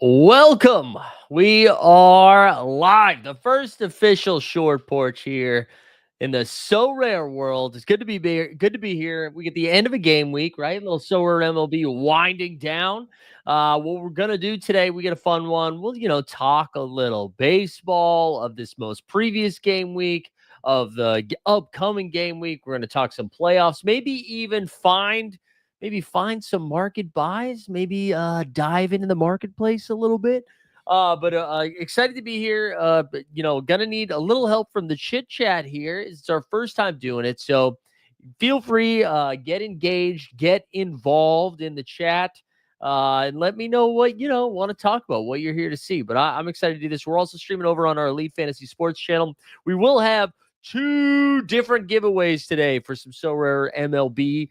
Welcome. We are live. The first official short porch here in the so rare world. It's good to be here. We get the end of a game week, right? A little Sorare MLB winding down. What we're gonna do today, we get a fun one. We'll talk a little baseball of this most previous game week of the upcoming game week. We're gonna talk some playoffs, maybe find some market buys, maybe dive into the marketplace a little bit. But excited to be here. Gonna need a little help from the chit chat here. It's our first time doing it, so feel free, get engaged, get involved in the chat, and let me know what want to talk about, what you're here to see. But I'm excited to do this. We're also streaming over on our Elite Fantasy Sports channel. We will have two different giveaways today for some so rare MLB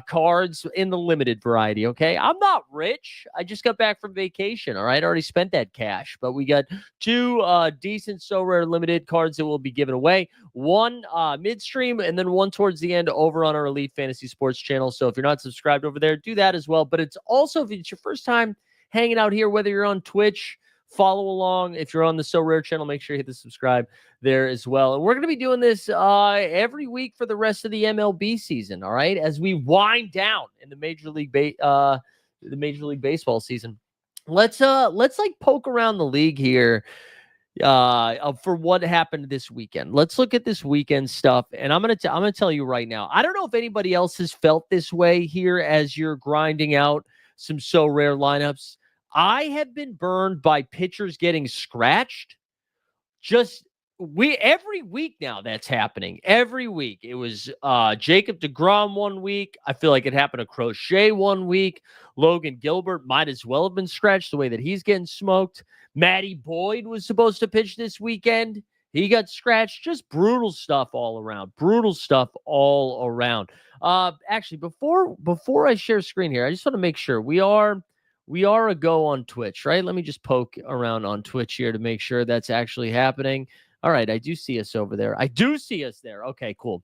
cards in the limited variety. Okay, I'm not rich. I just got back from vacation. All right, I already spent that cash, but we got two decent so rare limited cards that we'll be giving away. One midstream, and then one towards the end over on our Elite Fantasy Sports channel. So if you're not subscribed over there, do that as well. But it's also, if it's your first time hanging out here, whether you're on Twitch, follow along. If you're on the So Rare channel, make sure you hit the subscribe there as well. And we're going to be doing this every week for the rest of the MLB season. All right, as we wind down in the Major League Baseball season. Let's like poke around the league here for what happened this weekend. Let's look at this weekend stuff, and I'm gonna tell you right now. I don't know if anybody else has felt this way here as you're grinding out some so rare lineups. I have been burned by pitchers getting scratched. Just we every week now that's happening. Every week. It was Jacob DeGrom one week. I feel like it happened to Crochet one week. Logan Gilbert might as well have been scratched the way that he's getting smoked. Matty Boyd was supposed to pitch this weekend. He got scratched. Just brutal stuff all around. Brutal stuff all around. Actually, before I share screen here, I just want to make sure we are a go on Twitch, right? Let me just poke around on Twitch here to make sure that's actually happening. All right, I do see us over there. I do see us there. Okay, cool.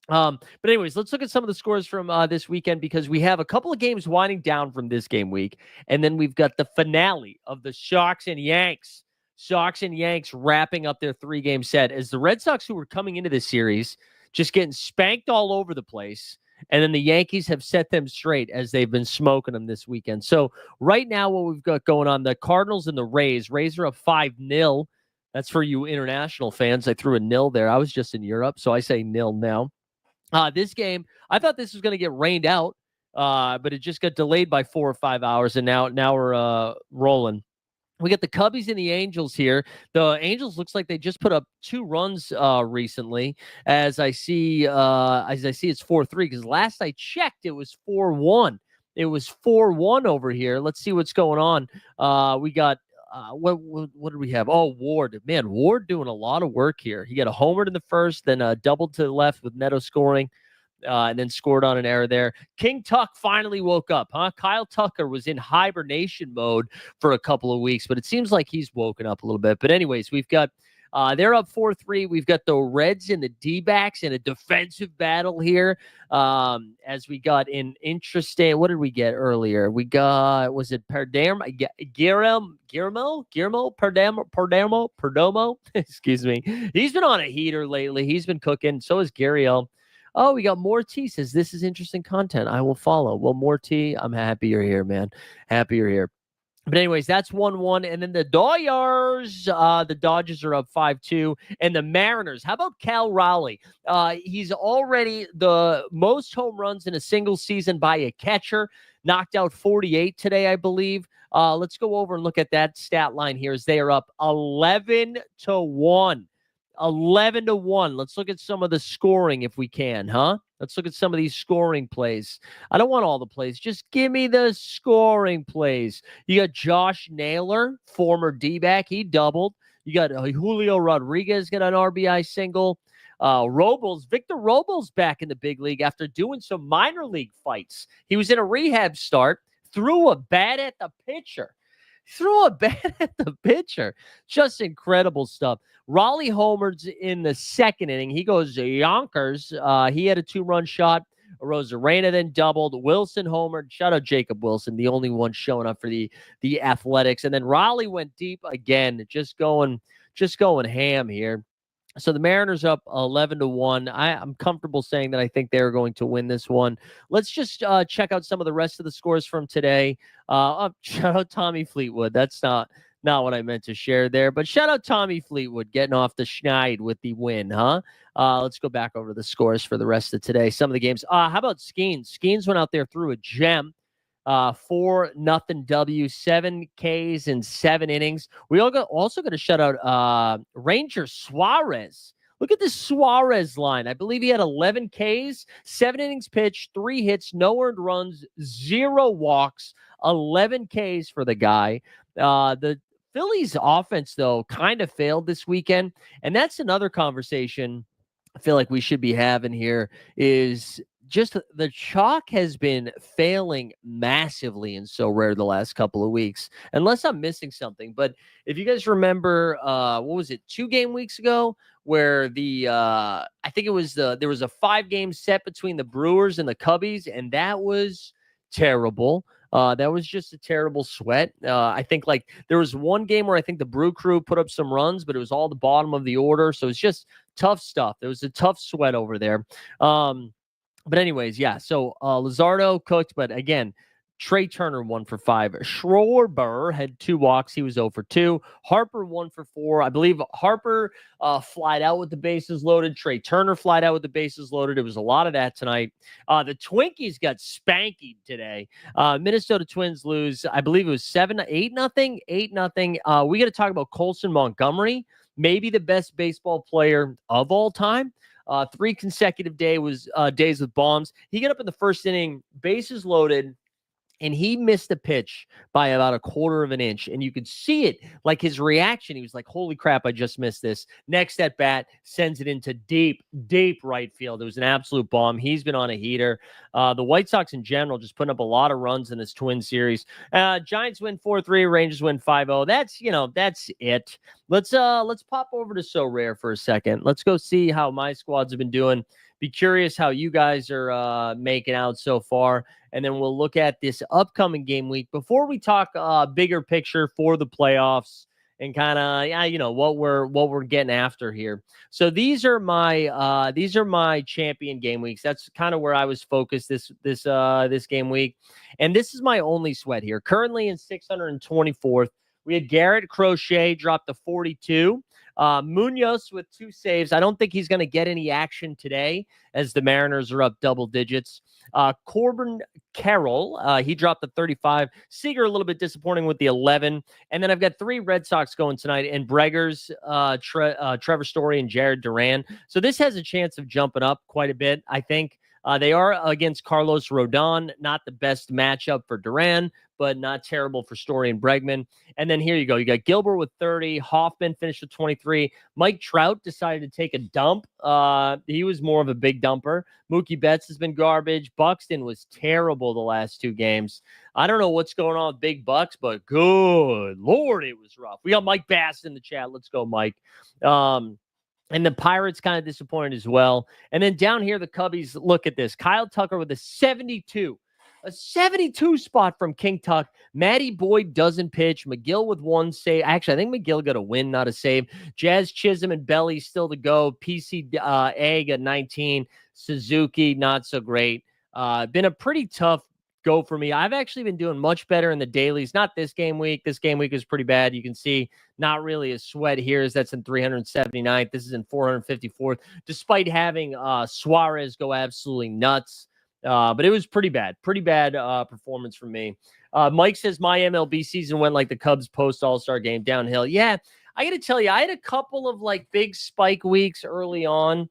But anyways, let's look at some of the scores from this weekend, because we have a couple of games winding down from this game week, and then we've got the finale of the Sox and Yanks. Sox and Yanks wrapping up their 3-game set as the Red Sox, who were coming into this series, just getting spanked all over the place. And then the Yankees have set them straight as they've been smoking them this weekend. So right now, what we've got going on, the Cardinals and the Rays. Rays are up 5-0. That's for you international fans. I threw a nil there. I was just in Europe, so I say nil now. This game, I thought this was going to get rained out, but it just got delayed by 4 or 5 hours, and now we're rolling. We got the Cubbies and the Angels here. The Angels looks like they just put up 2 runs recently. As I see, it's 4-3, because last I checked, it was 4-1. It was 4-1 over here. Let's see what's going on. We got what did we have? Oh, Ward. Man, Ward doing a lot of work here. He got a homer in the first, then doubled to the left with Neto scoring. And then scored on an error there. King Tuck finally woke up, huh? Kyle Tucker was in hibernation mode for a couple of weeks, but it seems like he's woken up a little bit. But anyways, we've got they're up 4-3. We've got the Reds and the D-backs in a defensive battle here. As we got an interesting, what did we get earlier? We got, was it Perdomo? Excuse me. He's been on a heater lately. He's been cooking. So is Gariel. Oh, we got more T. Says, this is interesting content. I will follow. Well, more T. I'm happy you're here, man. Happy you're here. But anyways, that's 1-1. And then the Dodgers are up 5-2. And the Mariners, how about Cal Raleigh? He's already the most home runs in a single season by a catcher. Knocked out 48 today, I believe. Let's go over and look at that stat line here as they are up 11-1. 11-1. Let's look at some of the scoring if we can, huh? Let's look at some of these scoring plays. I don't want all the plays. Just give me the scoring plays. You got Josh Naylor, former D-back. He doubled. You got Julio Rodriguez got an RBI single. Victor Robles back in the big league after doing some minor league fights. He was in a rehab start, threw a bat at the pitcher. Just incredible stuff. Raleigh homers in the second inning. He goes Yonkers. He had a 2-run shot. Rosarena then doubled. Wilson homered. Shout out Jacob Wilson, the only one showing up for the Athletics. And then Raleigh went deep again, just going ham here. So the Mariners up 11-1. I'm comfortable saying that I think they're going to win this one. Let's just check out some of the rest of the scores from today. Shout out Tommy Fleetwood. That's not what I meant to share there, but shout out Tommy Fleetwood getting off the schneid with the win, huh? Let's go back over the scores for the rest of today. Some of the games. How about Skeens? Skeens went out there, threw a gem. 4-0 W, 7 Ks in 7 innings. We also got to shout out Ranger Suarez. Look at this Suarez line. I believe he had 11 Ks, 7 innings pitched, 3 hits, no earned runs, 0 walks, 11 Ks for the guy. The Phillies offense, though, kind of failed this weekend. And that's another conversation I feel like we should be having here is just the chalk has been failing massively in So Rare the last couple of weeks, unless I'm missing something. But if you guys remember, what was it, 2 game weeks ago, where I think it was there was a 5-game set between the Brewers and the Cubbies, and that was terrible. That was just a terrible sweat. I think like there was one game where I think the Brew Crew put up some runs, but it was all the bottom of the order. So it's just tough stuff. There was a tough sweat over there. But anyways, yeah. So Luzardo cooked, but again, Trey Turner 1 for 5. Schwarber had 2 walks. He was 0 for 2. Harper 1 for 4. I believe Harper flied out with the bases loaded. Trey Turner flied out with the bases loaded. It was a lot of that tonight. The Twinkies got spankied today. Minnesota Twins lose. I believe it was 8-0. 8-0. We got to talk about Colson Montgomery, maybe the best baseball player of all time. 3 consecutive days with bombs. He got up in the first inning, bases loaded, and he missed a pitch by about a quarter of an inch. And you could see it, like his reaction. He was like, holy crap, I just missed this. Next at bat, sends it into deep, deep right field. It was an absolute bomb. He's been on a heater. The White Sox in general just putting up a lot of runs in this Twin series. Giants win 4-3, Rangers win 5-0. That's it. Let's pop over to So Rare for a second. Let's go see how my squads have been doing. Be curious how you guys are making out so far. And then we'll look at this upcoming game week before we talk bigger picture for the playoffs and kind of what we're getting after here. So these are my champion game weeks. That's kind of where I was focused this game week. And this is my only sweat here. Currently in 624th, we had Garrett Crochet drop to 42. Munoz with 2 saves. I don't think he's going to get any action today as the Mariners are up double digits. Corbin Carroll, he dropped to 35. Seager a little bit disappointing with the 11. And then I've got 3 Red Sox going tonight, and Breggers, Trevor Story, and Jared Duran. So this has a chance of jumping up quite a bit, I think. They are against Carlos Rodon, not the best matchup for Duran, but not terrible for Story and Bregman. And then here you go. You got Gilbert with 30. Hoffman finished with 23. Mike Trout decided to take a dump. He was more of a big dumper. Mookie Betts has been garbage. Buxton was terrible the last 2 games. I don't know what's going on with Big Bucks, but good Lord, it was rough. We got Mike Bass in the chat. Let's go, Mike. And the Pirates kind of disappointed as well. And then down here, the Cubbies, look at this. Kyle Tucker with a 72. A 72 spot from King Tuck. Matty Boyd doesn't pitch. McGill with 1 save. Actually, I think McGill got a win, not a save. Jazz Chisholm and Belly still to go. PC Egg at 19. Suzuki, not so great. Been a pretty tough go for me. I've actually been doing much better in the dailies. Not this game week. This game week is pretty bad. You can see not really a sweat here as that's in 379th. This is in 454th, despite having Suarez go absolutely nuts. But it was pretty bad performance from me. Mike says my MLB season went like the Cubs post All-Star game, downhill. Yeah, I got to tell you, I had a couple of like big spike weeks early on.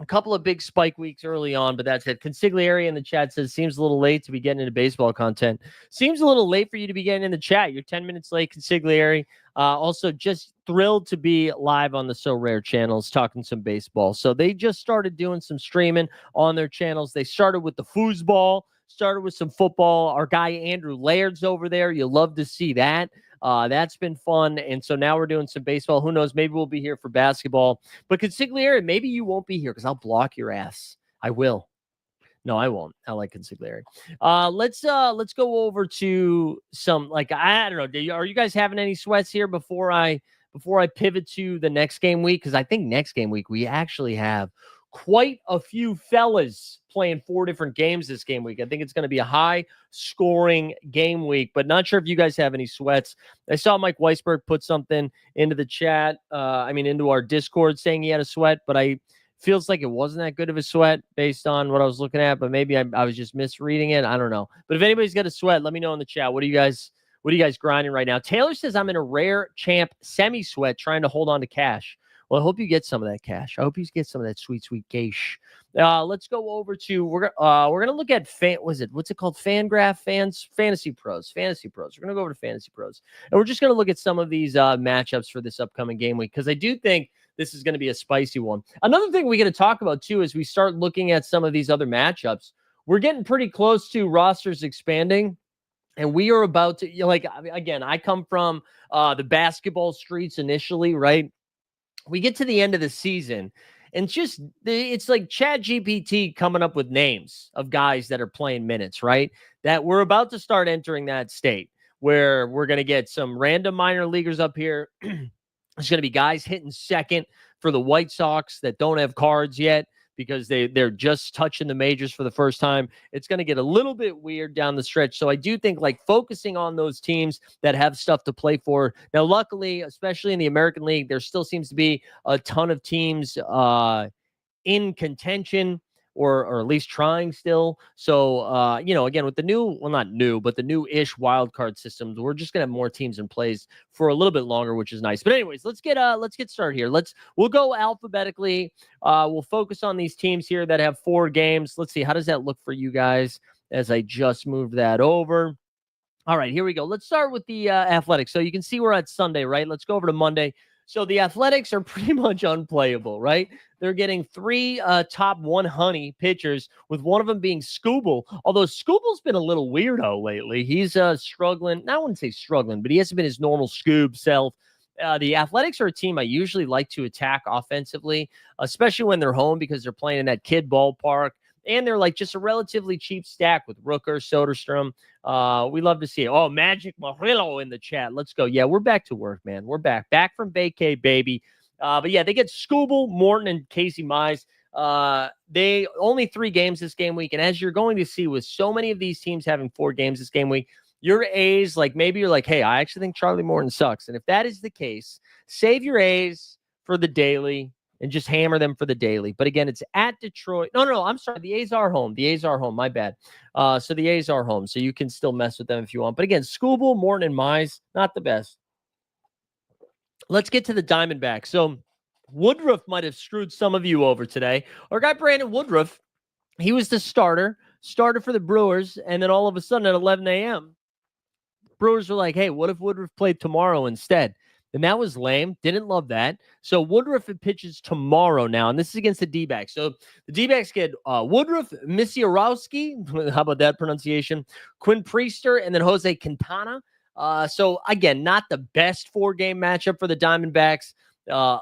A couple of big spike weeks early on, but that's it. Consigliere in the chat says, seems a little late to be getting into baseball content. Seems a little late for you to be getting in the chat. You're 10 minutes late, Consigliere. Also, just thrilled to be live on the So Rare channels talking some baseball. So they just started doing some streaming on their channels. They started with the foosball, started with some football. Our guy Andrew Laird's over there. You love to see that. That's been fun. And so now we're doing some baseball. Who knows? Maybe we'll be here for basketball. But Consigliere, maybe you won't be here because I'll block your ass. I will. No, I won't. I like Consigliere. Let's go over to some, like, I don't know. Are you guys having any sweats here before I pivot to the next game week? Because I think next game week we actually have quite a few fellas playing 4 different games this game week. I think it's going to be a high scoring game week, but not sure if you guys have any sweats. I saw Mike Weisberg put something into the chat. Into our Discord saying he had a sweat, but feels like it wasn't that good of a sweat based on what I was looking at, but maybe I was just misreading it. I don't know. But if anybody's got a sweat, let me know in the chat. What are you guys grinding right now? Taylor says I'm in a rare champ semi sweat trying to hold on to cash. Well, I hope you get some of that cash. I hope you get some of that sweet, sweet cash. Let's go over to we're gonna look at what's it called? Fantasy Pros. We're gonna go over to Fantasy Pros, and we're just gonna look at some of these matchups for this upcoming game week, because I do think this is going to be a spicy one. Another thing we got to talk about too, as we start looking at some of these other matchups, we're getting pretty close to rosters expanding. And we are about to, again, I come from the basketball streets initially, right? We get to the end of the season, and it's like Chat GPT coming up with names of guys that are playing minutes, right? That we're about to start entering that state where we're going to get some random minor leaguers up here. There's going to be guys hitting second for the White Sox that don't have cards yet because they're just touching the majors for the first time. It's going to get a little bit weird down the stretch. So I do think, like, focusing on those teams that have stuff to play for. Now, luckily, especially in the American League, there still seems to be a ton of teams in contention, or at least trying still. So, again, with the new, well, not new, but the new-ish wild card systems, we're just gonna have more teams in place for a little bit longer, which is nice. But anyways, let's get started here. We'll go alphabetically. We'll focus on these teams here that have 4 games. Let's see, how does that look for you guys as I just moved that over? All right, here we go. Let's start with the Athletics. So you can see we're at Sunday, right? Let's go over to Monday. So the Athletics are pretty much unplayable, right? They're getting 3 top 100 pitchers, with one of them being Scooble. Although Scooble's been a little weirdo lately. He's struggling. I wouldn't say struggling, but he hasn't been his normal Scoob self. The Athletics are a team I usually like to attack offensively, especially when they're home, because they're playing in that kid ballpark. And they're like just a relatively cheap stack with Rooker, Soderstrom. We love to see it. Oh, Magic Murillo in the chat. Let's go. Yeah, we're back to work, man. We're back from vacay, baby. But yeah, they get Scooble, Morton, and Casey Mize. They only 3 games this game week. And as you're going to see with so many of these teams having 4 games this game week, your A's, like, maybe you're like, hey, I actually think Charlie Morton sucks. And if that is the case, save your A's for the daily and just hammer them for the daily. But again, it's at Detroit. No, I'm sorry. The A's are home. My bad. So the A's are home. So you can still mess with them if you want. But again, Scooble, Morton, and Mize, not the best. Let's get to the Diamondbacks. So Woodruff might have screwed some of you over today. Our guy, Brandon Woodruff, he was the starter for the Brewers. And then all of a sudden at 11 a.m., Brewers were like, hey, what if Woodruff played tomorrow instead? And that was lame. Didn't love that. So Woodruff pitches tomorrow now, and this is against the D-backs. So the D-backs get Woodruff, Misiorowski, how about that pronunciation? Quinn Priester, and then Jose Quintana. So again, not the best 4-game matchup for the Diamondbacks,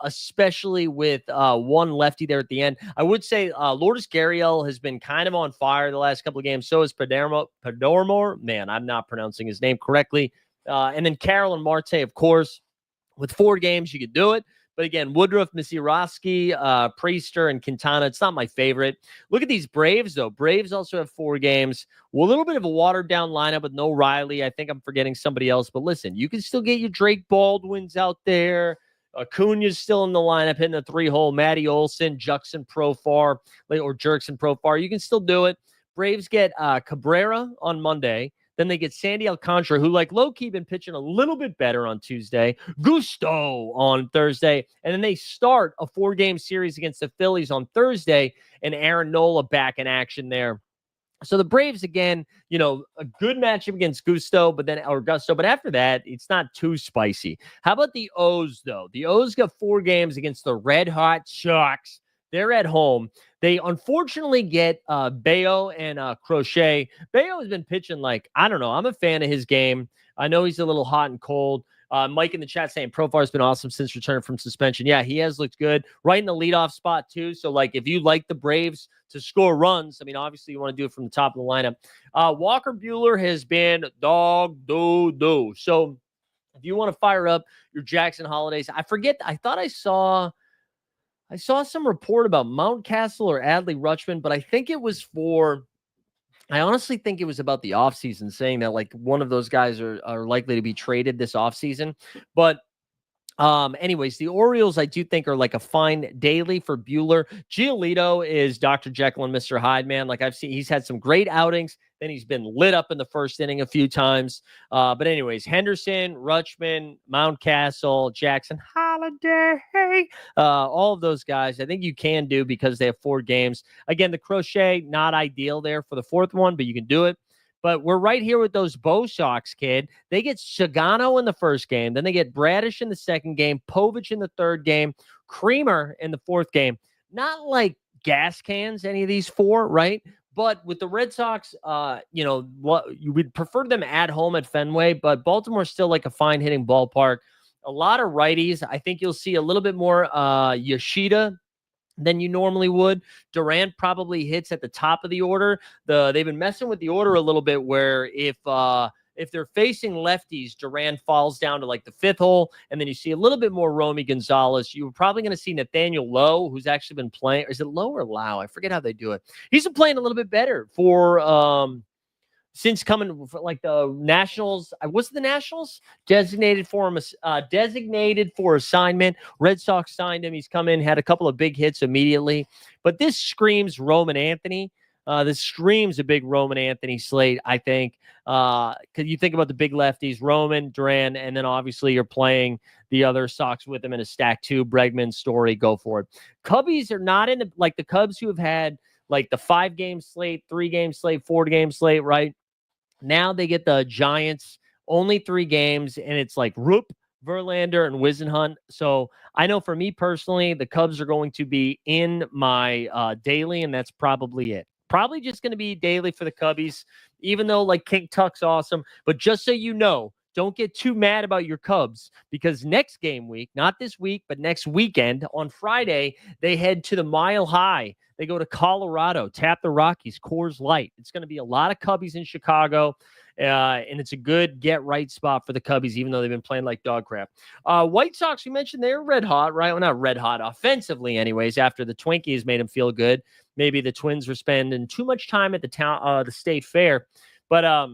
especially with one lefty there at the end. I would say Lourdes Gurriel has been kind of on fire the last couple of games. So is Perdomo. Man, I'm not pronouncing his name correctly. And then Carolyn Marte, of course. With 4 games, you could do it. But again, Woodruff, Misiorowski, Priester, and Quintana, it's not my favorite. Look at these Braves, though. Braves also have 4 games. Well, a little bit of a watered-down lineup with no Riley. I think I'm forgetting somebody else. But listen, you can still get your Drake Baldwins out there. Acuna's still in the lineup, hitting a 3-hole. Matty Olson, Jerkson Profar. You can still do it. Braves get Cabrera on Monday. Then they get Sandy Alcantara, who, like, low-key been pitching a little bit better on Tuesday. Gusto on Thursday. And then they start a 4-game series against the Phillies on Thursday, and Aaron Nola back in action there. So the Braves, again, a good matchup against Gusto, but after that, it's not too spicy. How about the O's, though? The O's got 4 games against the red-hot Sox. They're at home. They unfortunately get Bayo and Crochet. Bayo has been pitching like, I don't know. I'm a fan of his game. I know he's a little hot and cold, Mike in the chat saying Profar's been awesome since return from suspension. Yeah, he has looked good. Right in the leadoff spot, too. So, like, if you like the Braves to score runs, I mean, obviously you want to do it from the top of the lineup. Walker Buehler has been dog-do-do. So, if you want to fire up your Jackson Holidays, I thought I saw some report about Mountcastle or Adley Rutschman, but I think it was I honestly think it was about the offseason, saying that like one of those guys are likely to be traded this offseason. But anyways, the Orioles, I do think, are like a fine daily for Buehler. Giolito is Dr. Jekyll and Mr. Hyde, man. Like he's had some great outings. Then he's been lit up in the first inning a few times. But anyways, Henderson, Rutschman, Mountcastle, Jackson Holiday, all of those guys, I think you can do because they have 4 games. Again, the Crochet, not ideal there for the 4th one, but you can do it. But we're right here with those Bo Sox, kid. They get Shigano in the first game. Then they get Bradish in the second game, Povich in the third game, Creamer in the 4th game. Not like gas cans, any of these 4, right? But with the Red Sox, you would prefer them at home at Fenway, but Baltimore's still like a fine hitting ballpark. A lot of righties. I think you'll see a little bit more Yoshida than you normally would. Durant probably hits at the top of the order. They've been messing with the order a little bit where if they're facing lefties, Durant falls down to like the 5th hole, and then you see a little bit more Romy Gonzalez. You're probably going to see Nathaniel Lowe, who's actually been playing. Is it Lowe or Lau? I forget how they do it. He's been playing a little bit better for since coming for like the Nationals. Was it the Nationals designated for assignment? Red Sox signed him. He's come in, had a couple of big hits immediately. But this screams Roman Anthony. This screams a big Roman Anthony slate, I think. Because you think about the big lefties, Roman, Duran, and then obviously you're playing the other Sox with him in a stack too. Bregman, Story, go for it. Cubbies are not in like the Cubs who have had like the 5-game slate, 3-game slate, 4-game slate, right? Now they get the Giants, only 3 games, and it's like Roop, Verlander, and Wisenhunt. So I know for me personally, the Cubs are going to be in my daily, and that's probably it. Probably just going to be daily for the Cubbies, even though like King Tuck's awesome. But just so you know, don't get too mad about your Cubs, because next game week, not this week, but next weekend on Friday, they head to the Mile High. They go to Colorado, tap the Rockies, Coors Light. It's going to be a lot of Cubbies in Chicago, and it's a good get-right spot for the Cubbies, even though they've been playing like dog crap. White Sox, we mentioned they're red hot, right? Well, not red hot, offensively anyways, after the Twinkies made them feel good. Maybe the Twins were spending too much time at the State Fair. But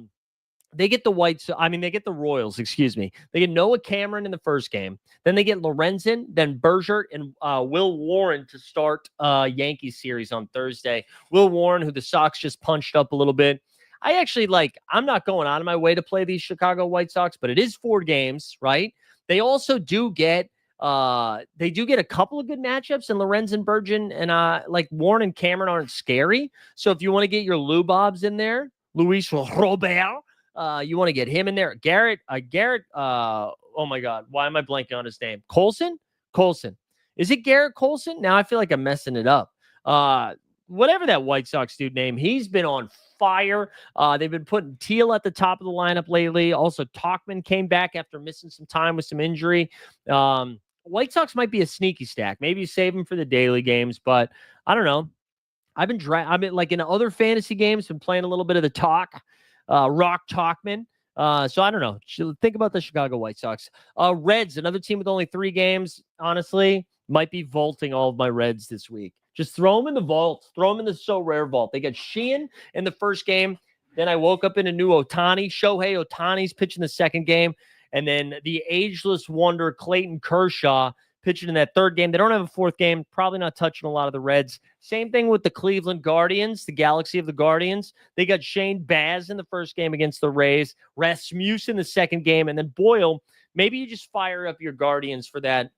they get they get the Royals, excuse me. They get Noah Cameron in the first game. Then they get Lorenzen, then Bergert, and Will Warren to start Yankees series on Thursday. Will Warren, who the Sox just punched up a little bit. I actually I'm not going out of my way to play these Chicago White Sox, but it is 4 games, right? They also do get a couple of good matchups, and Lorenzen, Bergen, and Warren and Cameron aren't scary. So if you want to get your Lou Bobs in there, Luis Robert, you want to get him in there. Garrett, oh my God, why am I blanking on his name? Colson? Is it Garrett Colson? Now I feel like I'm messing it up. Whatever that White Sox dude name, he's been on fire. They've been putting Teal at the top of the lineup lately. Also, Talkman came back after missing some time with some injury. White Sox might be a sneaky stack. Maybe you save them for the daily games, but I don't know. I've been like in other fantasy games, been playing a little bit of the Rock Talkman. So I don't know. Think about the Chicago White Sox. Reds, another team with only 3 games, honestly, might be vaulting all of my Reds this week. Just throw them in the vault. Throw them in the So Rare vault. They got Sheehan in the first game. Then I woke up in a new Ohtani. Shohei Ohtani's pitching the second game. And then the ageless wonder, Clayton Kershaw, pitching in that third game. They don't have a 4th game. Probably not touching a lot of the Reds. Same thing with the Cleveland Guardians, the Galaxy of the Guardians. They got Shane Baz in the first game against the Rays, Rasmussen in the second game, and then Boyle. Maybe you just fire up your Guardians for that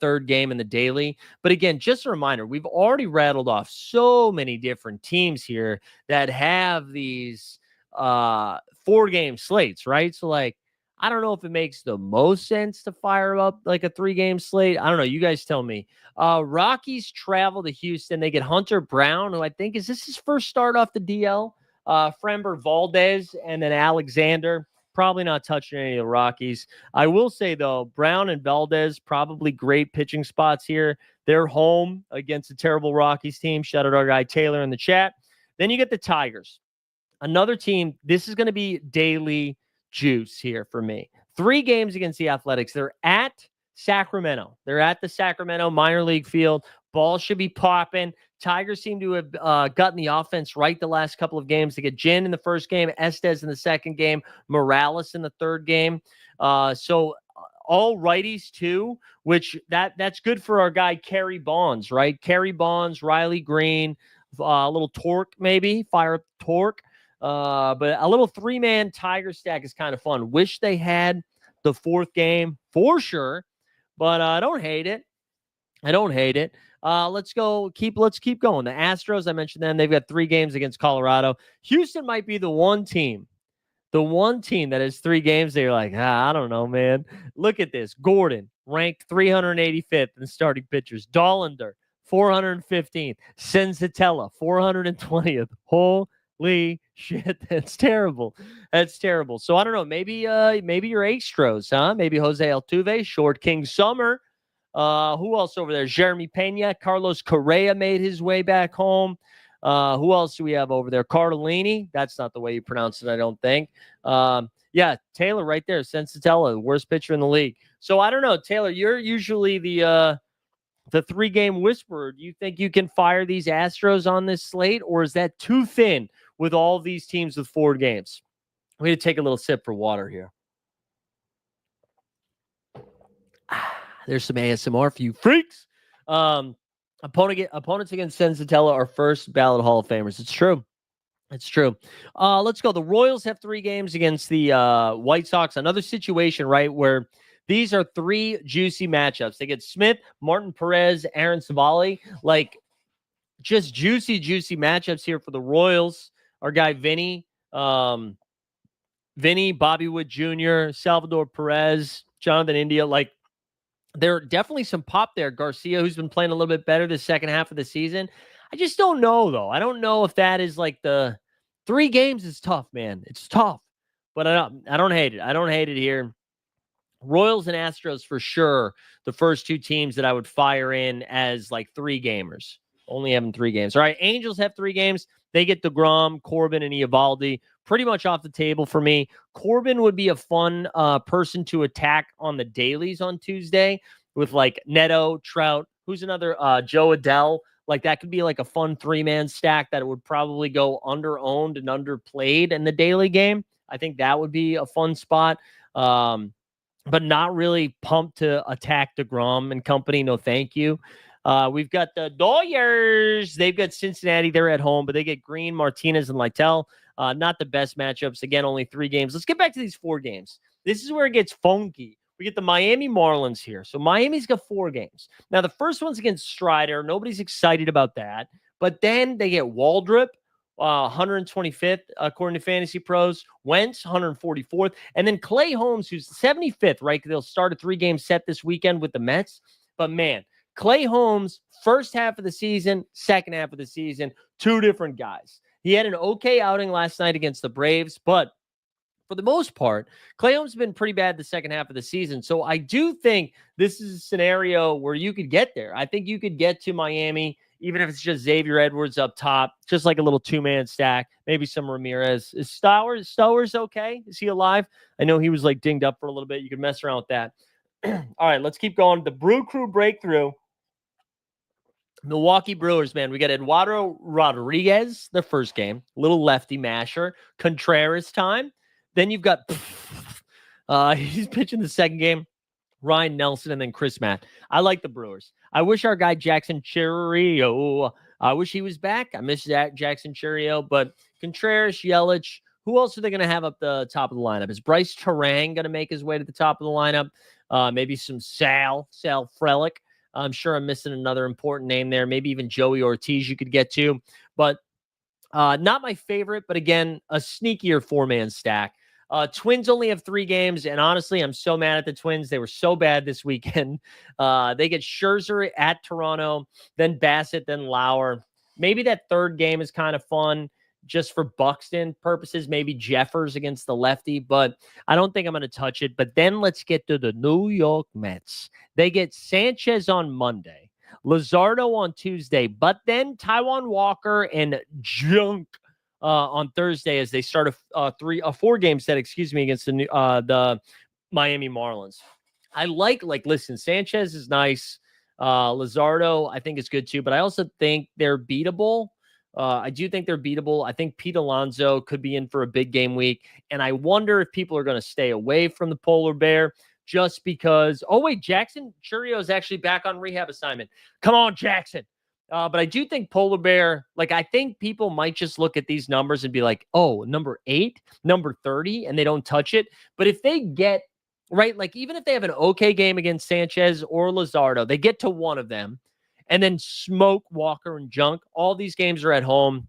third game in the daily. But again, just a reminder, we've already rattled off so many different teams here that have these 4-game slates, right? So I don't know if it makes the most sense to fire up like a 3-game slate. I don't know. You guys tell me. Rockies travel to Houston. They get Hunter Brown, who I think is this his first start off the DL. Frember Valdez, and then Alexander. probably not touching any of the Rockies. I will say, though, Brown and Valdez, probably great pitching spots here. They're home against a terrible Rockies team. Shout out our guy Taylor in the chat. Then you get the Tigers. Another team, this is going to be daily juice here for me. 3 games against the Athletics. They're at Sacramento. They're at the Sacramento minor league field. Ball should be popping. Tigers seem to have gotten the offense right the last couple of games. They get Jin in the first game, Estes in the second game, Morales in the third game. So all righties too, which that's good for our guy Kerry Bonds, right? Kerry Bonds, Riley Green, a little torque maybe, fire up torque. But a little 3-man Tiger stack is kind of fun. Wish they had the 4th game for sure, but I don't hate it. Let's keep going. The Astros, I mentioned them. They've got 3 games against Colorado. Houston might be the one team that has 3 games. They're like, I don't know, man. Look at this. Gordon ranked 385th in starting pitchers. Dollander 415th. Senzatella 420th. Holy shit, that's terrible. So I don't know. Maybe your Astros, huh? Maybe Jose Altuve, Short King Summer. Who else over there? Jeremy Pena, Carlos Correa made his way back home. Who else do we have over there? Cardellini. That's not the way you pronounce it, I don't think. Yeah, Taylor right there. Senzatella, the worst pitcher in the league. So I don't know, Taylor. You're usually the 3-game whisperer. Do you think you can fire these Astros on this slate, or is that too thin with all of these teams with 4 games? I'm going to take a little sip for water here. There's some ASMR for you freaks. Opponents against Senzatella are first ballot Hall of Famers. It's true. Let's go. The Royals have 3 games against the White Sox. Another situation, right, where these are 3 juicy matchups. They get Smith, Martin Perez, Aaron Savali. Like, just juicy matchups here for the Royals. Our guy Vinny, Bobby Wood Jr., Salvador Perez, Jonathan India. Like, there are definitely some pop there. Garcia, who's been playing a little bit better the second half of the season. I just don't know, though. I don't know if that is like the 3 games is tough, man. It's tough, but I don't hate it. I don't hate it here. Royals and Astros for sure. The first 2 teams that I would fire in as like 3 gamers. Only having 3 games. All right, Angels have 3 games. They get DeGrom, Corbin, and Eovaldi. Pretty much off the table for me. Corbin would be a fun person to attack on the dailies on Tuesday with like Neto, Trout. Who's another? Joe Adell. Like that could be like a fun 3-man stack that would probably go under-owned and underplayed in the daily game. I think that would be a fun spot. But not really pumped to attack DeGrom and company. No, thank you. We've got the Dodgers. They've got Cincinnati. They're at home, but they get Green, Martinez, and Lytle. Not the best matchups. Again, only 3 games. Let's get back to these 4 games. This is where it gets funky. We get the Miami Marlins here. So Miami's got 4 games. Now, the first one's against Strider. Nobody's excited about that. But then they get Waldrop, 125th, according to Fantasy Pros. Wentz, 144th. And then Clay Holmes, who's 75th, right? They'll start a 3-game set this weekend with the Mets. But, man, Clay Holmes, first half of the season, second half of the season, 2 different guys. He had an okay outing last night against the Braves, but for the most part, Clay Holmes has been pretty bad the second half of the season. So I do think this is a scenario where you could get there. I think you could get to Miami, even if it's just Xavier Edwards up top, just like a little 2-man stack, maybe some Ramirez. Is Stowers okay? Is he alive? I know he was like dinged up for a little bit. You could mess around with that. All right, let's keep going. The Brew Crew breakthrough. Milwaukee Brewers, man. We got Eduardo Rodriguez, the first game. Little lefty masher. Contreras time. Then you've got he's pitching the second game. Ryan Nelson and then Chris Matt. I like the Brewers. I wish our guy Jackson Chourio, I wish he was back. I miss Jackson Chourio, but Contreras, Yelich. Who else are they going to have up the top of the lineup? Is Bryce Terang going to make his way to the top of the lineup? Maybe some Sal Frelick. I'm sure I'm missing another important name there. Maybe even Joey Ortiz you could get to. But not my favorite, but again, a sneakier 4-man stack. Twins only have 3 games, and honestly, I'm so mad at the Twins. They were so bad this weekend. They get Scherzer at Toronto, then Bassett, then Lauer. Maybe that third game is kind of fun. just for Buxton purposes, maybe Jeffers against the lefty, but I don't think I'm going to touch it. But then let's get to the New York Mets. They get Sanchez on Monday, Luzardo on Tuesday, but then Taijuan Walker and Junk on Thursday as they start a 4-game set, against the Miami Marlins. I listen, Sanchez is nice. Luzardo, I think, is good too, but I also think they're beatable. I do think they're beatable. I think Pete Alonso could be in for a big game week, and I wonder if people are going to stay away from the Polar Bear just because. Oh, wait, Jackson Churio is actually back on rehab assignment. Come on, Jackson. But I do think Polar Bear, I think people might just look at these numbers and be like, oh, number 8, number 30, and they don't touch it. But if they get, right, even if they have an okay game against Sanchez or Luzardo, they get to one of them and then smoke Walker and Junk. All these games are at home.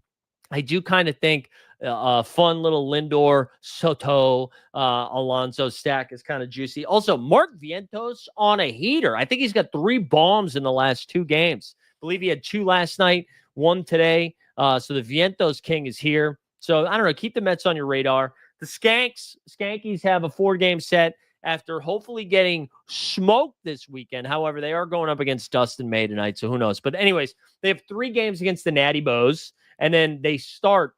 I do kind of think a fun little Lindor, Soto, Alonso stack is kind of juicy. Also, Mark Vientos on a heater. I think he's got 3 bombs in the last 2 games. I believe he had 2 last night, 1 today. So the Vientos King is here. So I don't know. Keep the Mets on your radar. The Skankies have a 4-game set after hopefully getting smoked this weekend. However, they are going up against Dustin May tonight, so who knows? But anyways, they have 3 games against the Natty Bows, and then they start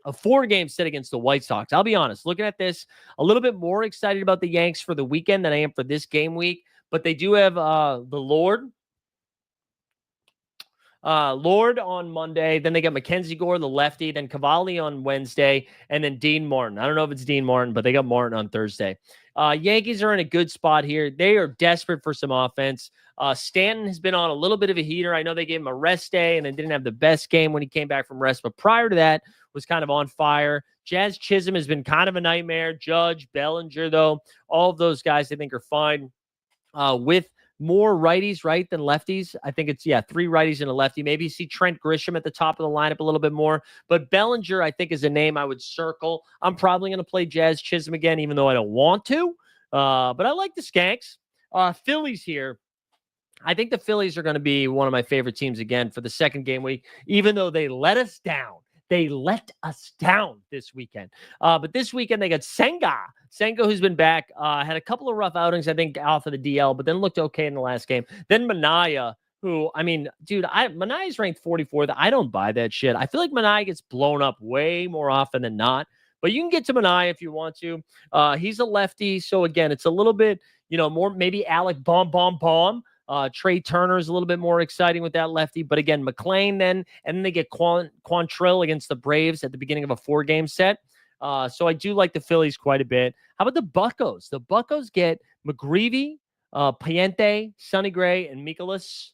a 4-game set against the White Sox. I'll be honest, looking at this, a little bit more excited about the Yanks for the weekend than I am for this game week, but they do have the Lord on Monday. Then they got Mackenzie Gore, the lefty, then Cavalli on Wednesday, and then Dean Martin. I don't know if it's Dean Martin, but they got Martin on Thursday. Yankees are in a good spot here. They are desperate for some offense. Stanton has been on a little bit of a heater. I know they gave him a rest day and then didn't have the best game when he came back from rest, but prior to that was kind of on fire. Jazz Chisholm has been kind of a nightmare. Judge, Bellinger, though, all of those guys I think are fine with more righties, right, than lefties. I think it's, 3 righties and a lefty. Maybe you see Trent Grisham at the top of the lineup a little bit more. But Bellinger, I think, is a name I would circle. I'm probably going to play Jazz Chisholm again, even though I don't want to. But I like the Skanks. Phillies here. I think the Phillies are going to be one of my favorite teams again for the 2nd game week, even though they let us down. They let us down this weekend. But this weekend, they got Senga, who's been back, had a couple of rough outings, I think, off of the DL, but then looked okay in the last game. Then Manaya, who, I mean, dude, Manaya's ranked 44th. I don't buy that shit. I feel like Manaya gets blown up way more often than not. But you can get to Manaya if you want to. He's a lefty. So, again, it's a little bit, more maybe Alec Bomb. Trey Turner is a little bit more exciting with that lefty. But again, McLean then, and then they get Quantrill against the Braves at the beginning of a 4-game set. So I do like the Phillies quite a bit. How about the Buccos? The Buccos get McGreevy, Piente, Sonny Gray, and Mikolas.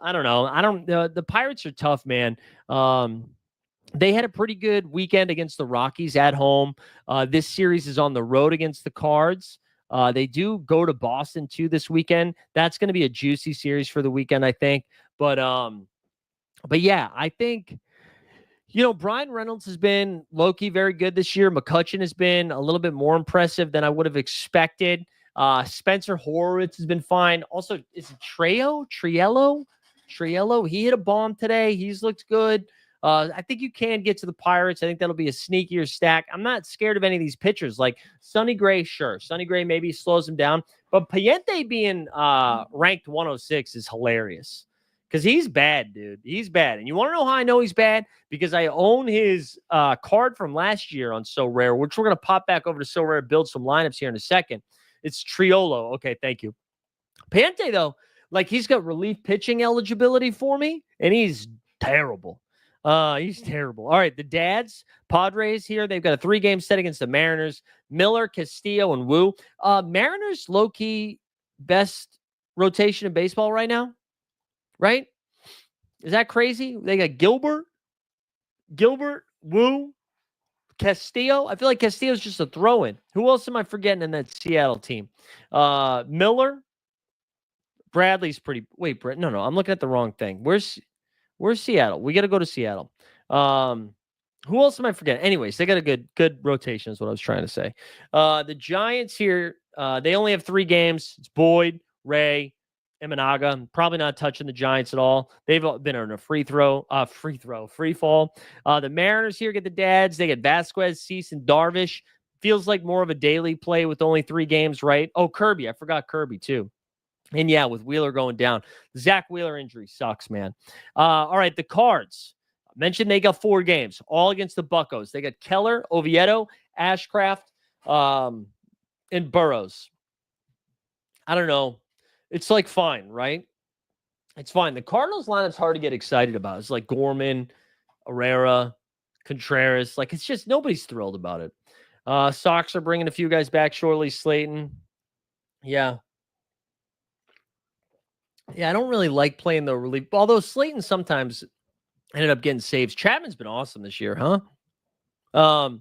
I don't know. The Pirates are tough, man. They had a pretty good weekend against the Rockies at home. This series is on the road against the Cards. They do go to Boston too this weekend. That's going to be a juicy series for the weekend, I think. But yeah, I think, Brian Reynolds has been low-key very good this year. McCutchen has been a little bit more impressive than I would have expected. Spencer Horwitz has been fine. Also, is it Triello? He hit a bomb today. He's looked good. I think you can get to the Pirates. I think that'll be a sneakier stack. I'm not scared of any of these pitchers. Like Sonny Gray, sure. Sonny Gray maybe slows him down. But Piente being ranked 106 is hilarious because he's bad, dude. He's bad. And you want to know how I know he's bad? Because I own his card from last year on So Rare, which we're going to pop back over to So Rare, build some lineups here in a second. It's Triolo. Okay, thank you. Piente, though, he's got relief pitching eligibility for me, and he's terrible. He's terrible. All right, the Dads, Padres here. They've got a 3-game set against the Mariners. Miller, Castillo, and Wu. Mariners, low-key, best rotation in baseball right now, right? Is that crazy? They got Gilbert, Wu, Castillo. I feel like Castillo's just a throw-in. Who else am I forgetting in that Seattle team? Miller, Bradley's pretty. Wait, Brett. No, I'm looking at the wrong thing. Where's Seattle? We got to go to Seattle. Who else am I forgetting? Anyways, they got a good rotation is what I was trying to say. The Giants here, they only have 3 games. It's Boyd, Ray, Imanaga, probably not touching the Giants at all. They've been on a free fall. The Mariners here get the dads. They get Vasquez, Cease, and Darvish. Feels like more of a daily play with only 3 games, right? Oh, Kirby. I forgot Kirby, too. And yeah, with Wheeler going down. Zach Wheeler injury sucks, man. All right, the Cards. I mentioned they got 4 games, all against the Buccos. They got Keller, Oviedo, Ashcraft, and Burrows. I don't know. It's like fine, right? It's fine. The Cardinals lineup's hard to get excited about. It's like Gorman, Herrera, Contreras. Like, it's just nobody's thrilled about it. Sox are bringing a few guys back shortly. Slayton. Yeah. Yeah, I don't really like playing the relief. Although Slayton sometimes ended up getting saves. Chapman's been awesome this year, huh? All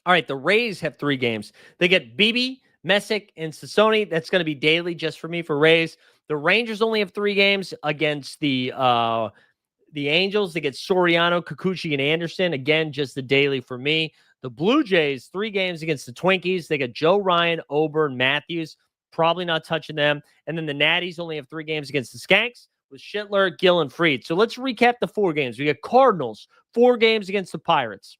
right, the Rays have 3 games. They get Beebe, Messick, and Sassoni. That's going to be daily just for me for Rays. The Rangers only have 3 games against the Angels. They get Soriano, Kikuchi, and Anderson. Again, just the daily for me. The Blue Jays, 3 games against the Twinkies. They got Joe Ryan, Ober, and Matthews. Probably not touching them. And then the Natties only have 3 games against the Skanks with Schindler, Gill, and Fried. So let's recap the 4 games. We got Cardinals, 4 games against the Pirates.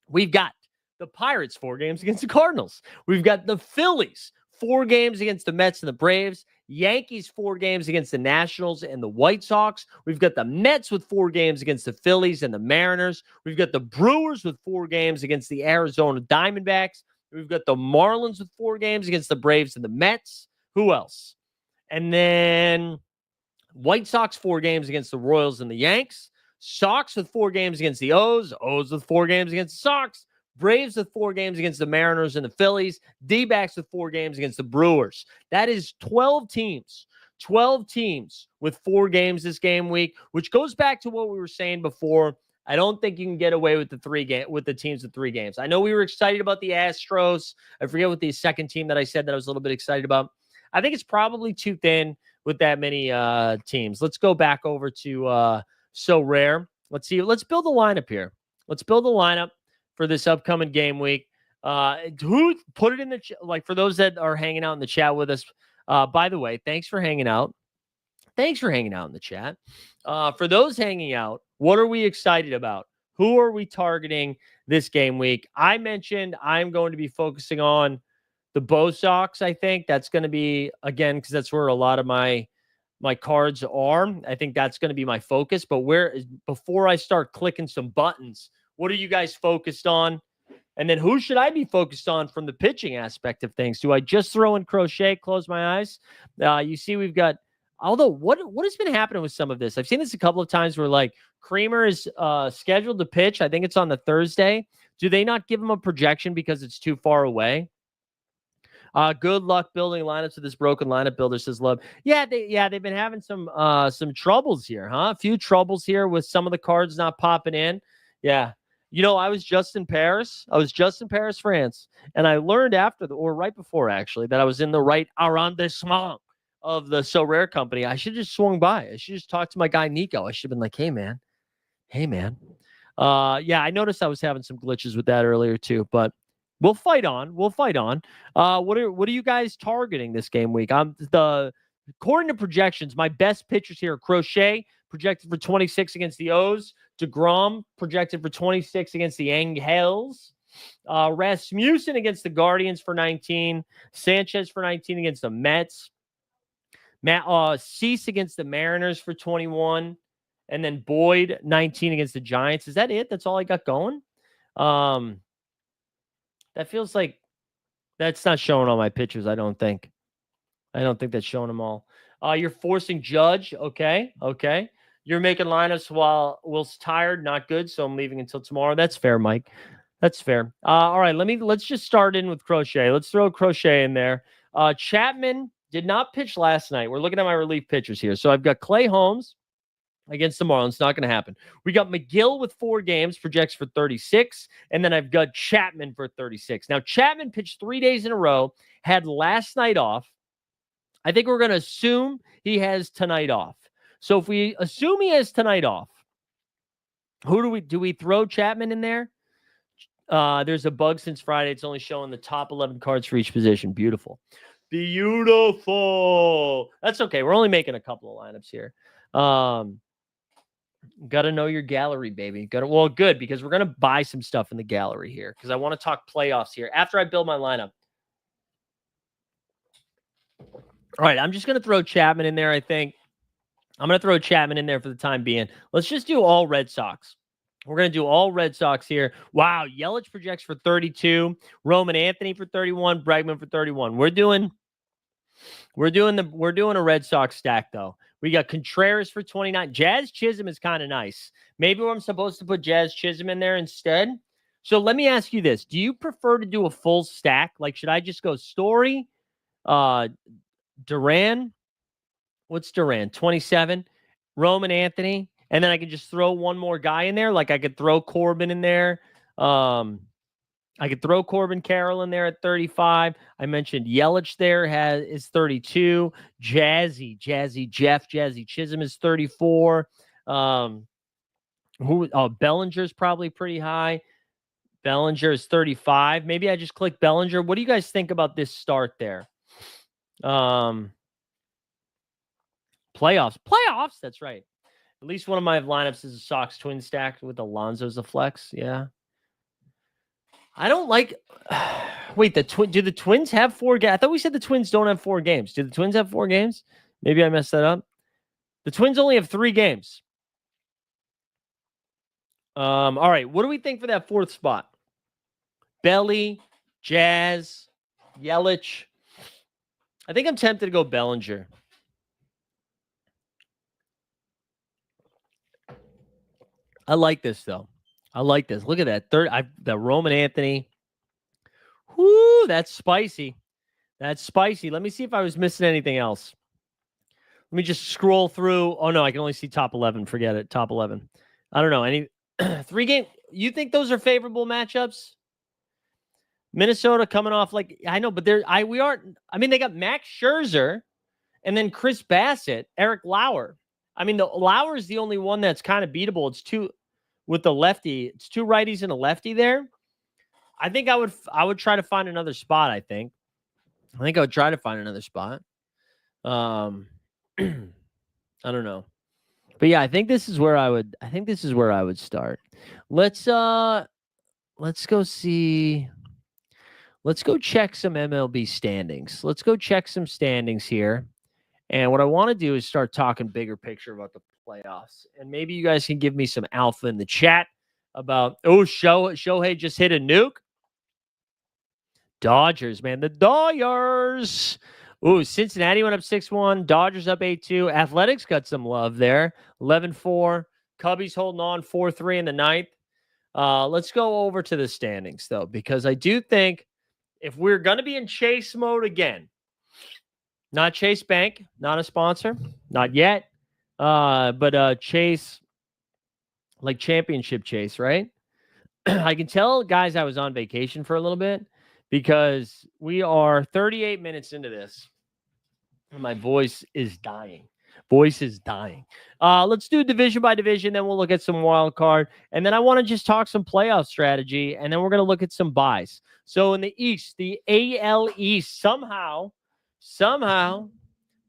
We've got the Pirates, 4 games against the Cardinals. We've got the Phillies, 4 games against the Mets and the Braves. Yankees, 4 games against the Nationals and the White Sox. We've got the Mets with 4 games against the Phillies and the Mariners. We've got the Brewers with 4 games against the Arizona Diamondbacks. We've got the Marlins with 4 games against the Braves and the Mets. Who else? And then White Sox, 4 games against the Royals and the Yanks. Sox with 4 games against the O's. O's with 4 games against the Sox. Braves with 4 games against the Mariners and the Phillies. D-backs with 4 games against the Brewers. That is 12 teams. 12 teams with 4 games this game week, which goes back to what we were saying before. I don't think you can get away with the teams with 3 games. I know we were excited about the Astros. I forget what the second team that I said that I was a little bit excited about. I think it's probably too thin with that many teams. Let's go back over to Sorare. Let's see. Let's build a lineup here. Let's build a lineup for this upcoming game week. Who put it in the like for those that are hanging out in the chat with us. By the way, thanks for hanging out. Thanks for hanging out in the chat. For those hanging out, what are we excited about? Who are we targeting this game week? I mentioned I'm going to be focusing on the Bo Sox. I think that's going to be, again, because that's where a lot of my cards are. I think that's going to be my focus. But before I start clicking some buttons, what are you guys focused on? And then who should I be focused on from the pitching aspect of things? Do I just throw in Crochet, close my eyes? You see we've got, although what has been happening with some of this? I've seen this a couple of times where like Creamer is scheduled to pitch. I think it's on the Thursday. Do they not give him a projection because it's too far away? Good luck building lineups with this broken lineup builder, says Love. They've been having some troubles here, huh? A few troubles here with some of the cards not popping in. Yeah. You know, I was just in Paris. France. And I learned right before, actually, that I was in the right arrondissement of the Sorare company. I should have just swung by. I should just talk to my guy, Nico. I should have been like, hey, man. I noticed I was having some glitches with that earlier, too. But we'll fight on. What are you guys targeting this game week? According to projections, my best pitchers here are Crochet, projected for 26 against the O's. DeGrom, projected for 26 against the Angels. Rasmussen against the Guardians for 19. Sanchez for 19 against the Mets. Cease against the Mariners for 21. And then Boyd, 19 against the Giants. Is that it? That's all I got going? That feels like that's not showing all my pitchers, I don't think. I don't think that's showing them all. You're forcing Judge. Okay. You're making lineups while Will's tired. Not good. So I'm leaving until tomorrow. That's fair, Mike. That's fair. All right. Let's just start in with Crochet. Let's throw Crochet in there. Chapman did not pitch last night. We're looking at my relief pitchers here. So I've got Clay Holmes against the Marlins. Not going to happen. We got McGill with 4 games, projects for 36. And then I've got Chapman for 36. Now, Chapman pitched 3 days in a row, had last night off. I think we're going to assume he has tonight off. So if we assume he has tonight off, who do we throw Chapman in there? There's a bug since Friday. It's only showing the top 11 cards for each position. Beautiful. Beautiful. That's okay. We're only making a couple of lineups here. Got to know your gallery, baby. Well, good, because we're going to buy some stuff in the gallery here because I want to talk playoffs here after I build my lineup. All right, I'm just going to throw Chapman in there, I think. I'm going to throw Chapman in there for the time being. Let's just do all Red Sox. We're going to do all Red Sox here. Wow, Yelich projects for 32, Roman Anthony for 31, Bregman for 31. We're doing a Red Sox stack though. We got Contreras for 29. Jazz Chisholm is kind of nice. Maybe I'm supposed to put Jazz Chisholm in there instead. So let me ask you this. Do you prefer to do a full stack? Like, should I just go Story, Duran? What's Duran? 27, Roman Anthony, and then I could just throw one more guy in there. Like I could throw Corbin in there. I could throw Corbin Carroll in there at 35. I mentioned Yelich there is 32. Jazzy Chisholm is 34. Bellinger's probably pretty high. Bellinger is 35. Maybe I just click Bellinger. What do you guys think about this start there? Playoffs. That's right. At least one of my lineups is a Sox twin stack with Alonso as a flex. Yeah. I don't like. Wait, do the Twins have 4 games? I thought we said the Twins don't have 4 games. Do the Twins have 4 games? Maybe I messed that up. The Twins only have 3 games. All right. What do we think for that 4th spot? Belly, Jazz, Yelich. I think I'm tempted to go Bellinger. I like this, though. I like this. Look at that. The Roman Anthony. Whoo, that's spicy. That's spicy. Let me see if I was missing anything else. Let me just scroll through. Oh, no, I can only see top 11. Forget it. Top 11. I don't know. Any 3 game. You think those are favorable matchups? Minnesota coming off I know, but we aren't. I mean, they got Max Scherzer and then Chris Bassett, Eric Lauer. I mean, the Lauer is the only one that's kind of beatable. It's 2 with the lefty. It's 2 righties and a lefty there. I think I would try to find another spot. I think I would try to find another spot. I don't know, but yeah, I think this is where I would start. Let's go see. Let's go check some MLB standings. Let's go check some standings here. And what I want to do is start talking bigger picture about the playoffs. And maybe you guys can give me some alpha in the chat about, Shohei just hit a nuke. Dodgers, man. The Dodgers. Cincinnati went up 6-1. Dodgers up 8-2. Athletics got some love there. 11-4. Cubbies holding on 4-3 in the 9th. Let's go over to the standings, though, because I do think if we're going to be in chase mode again, not Chase Bank, not a sponsor, not yet, but Chase, like championship Chase, right? I can tell, guys, I was on vacation for a little bit because we are 38 minutes into this, and my voice is dying. Let's do division by division, then we'll look at some wild card, and then I want to just talk some playoff strategy, and then we're going to look at some buys. So in the East, the AL East, somehow,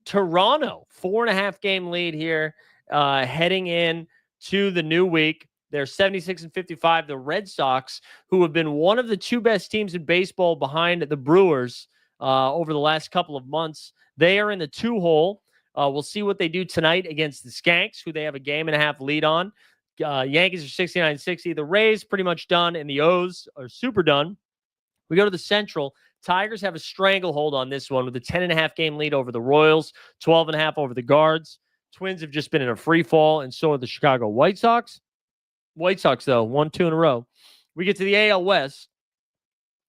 Toronto, 4.5 game lead here, heading in to the new week. They're 76-55. The Red Sox, who have been one of the 2 best teams in baseball behind the Brewers over the last couple of months, they are in the 2-hole. We'll see what they do tonight against the Skanks, who they have a 1.5 game lead on. Yankees are 69-60. The Rays pretty much done, and the O's are super done. We go to the Central. Tigers have a stranglehold on this one with a 10.5 game lead over the Royals, 12.5 over the Guards. Twins have just been in a free fall, and so are the Chicago White Sox. White Sox, though, 1-2 in a row. We get to the AL West.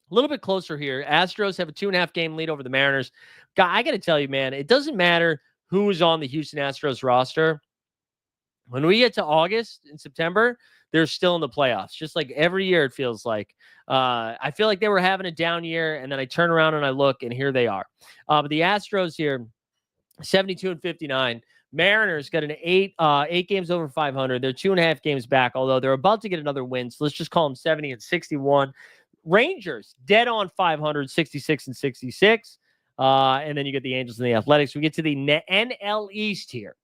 A little bit closer here. Astros have a 2.5 game lead over the Mariners. I got to tell you, man, it doesn't matter who is on the Houston Astros roster. When we get to August and September, they're still in the playoffs. Just like every year, it feels like. I feel like they were having a down year, and then I turn around and I look, and here they are. But the Astros here, 72-59. Mariners got an 8 games over 500. They're 2.5 games back, although they're about to get another win. So let's just call them 70-61. Rangers, dead on 500, 66-66. And then you get the Angels and the Athletics. We get to the NL East here.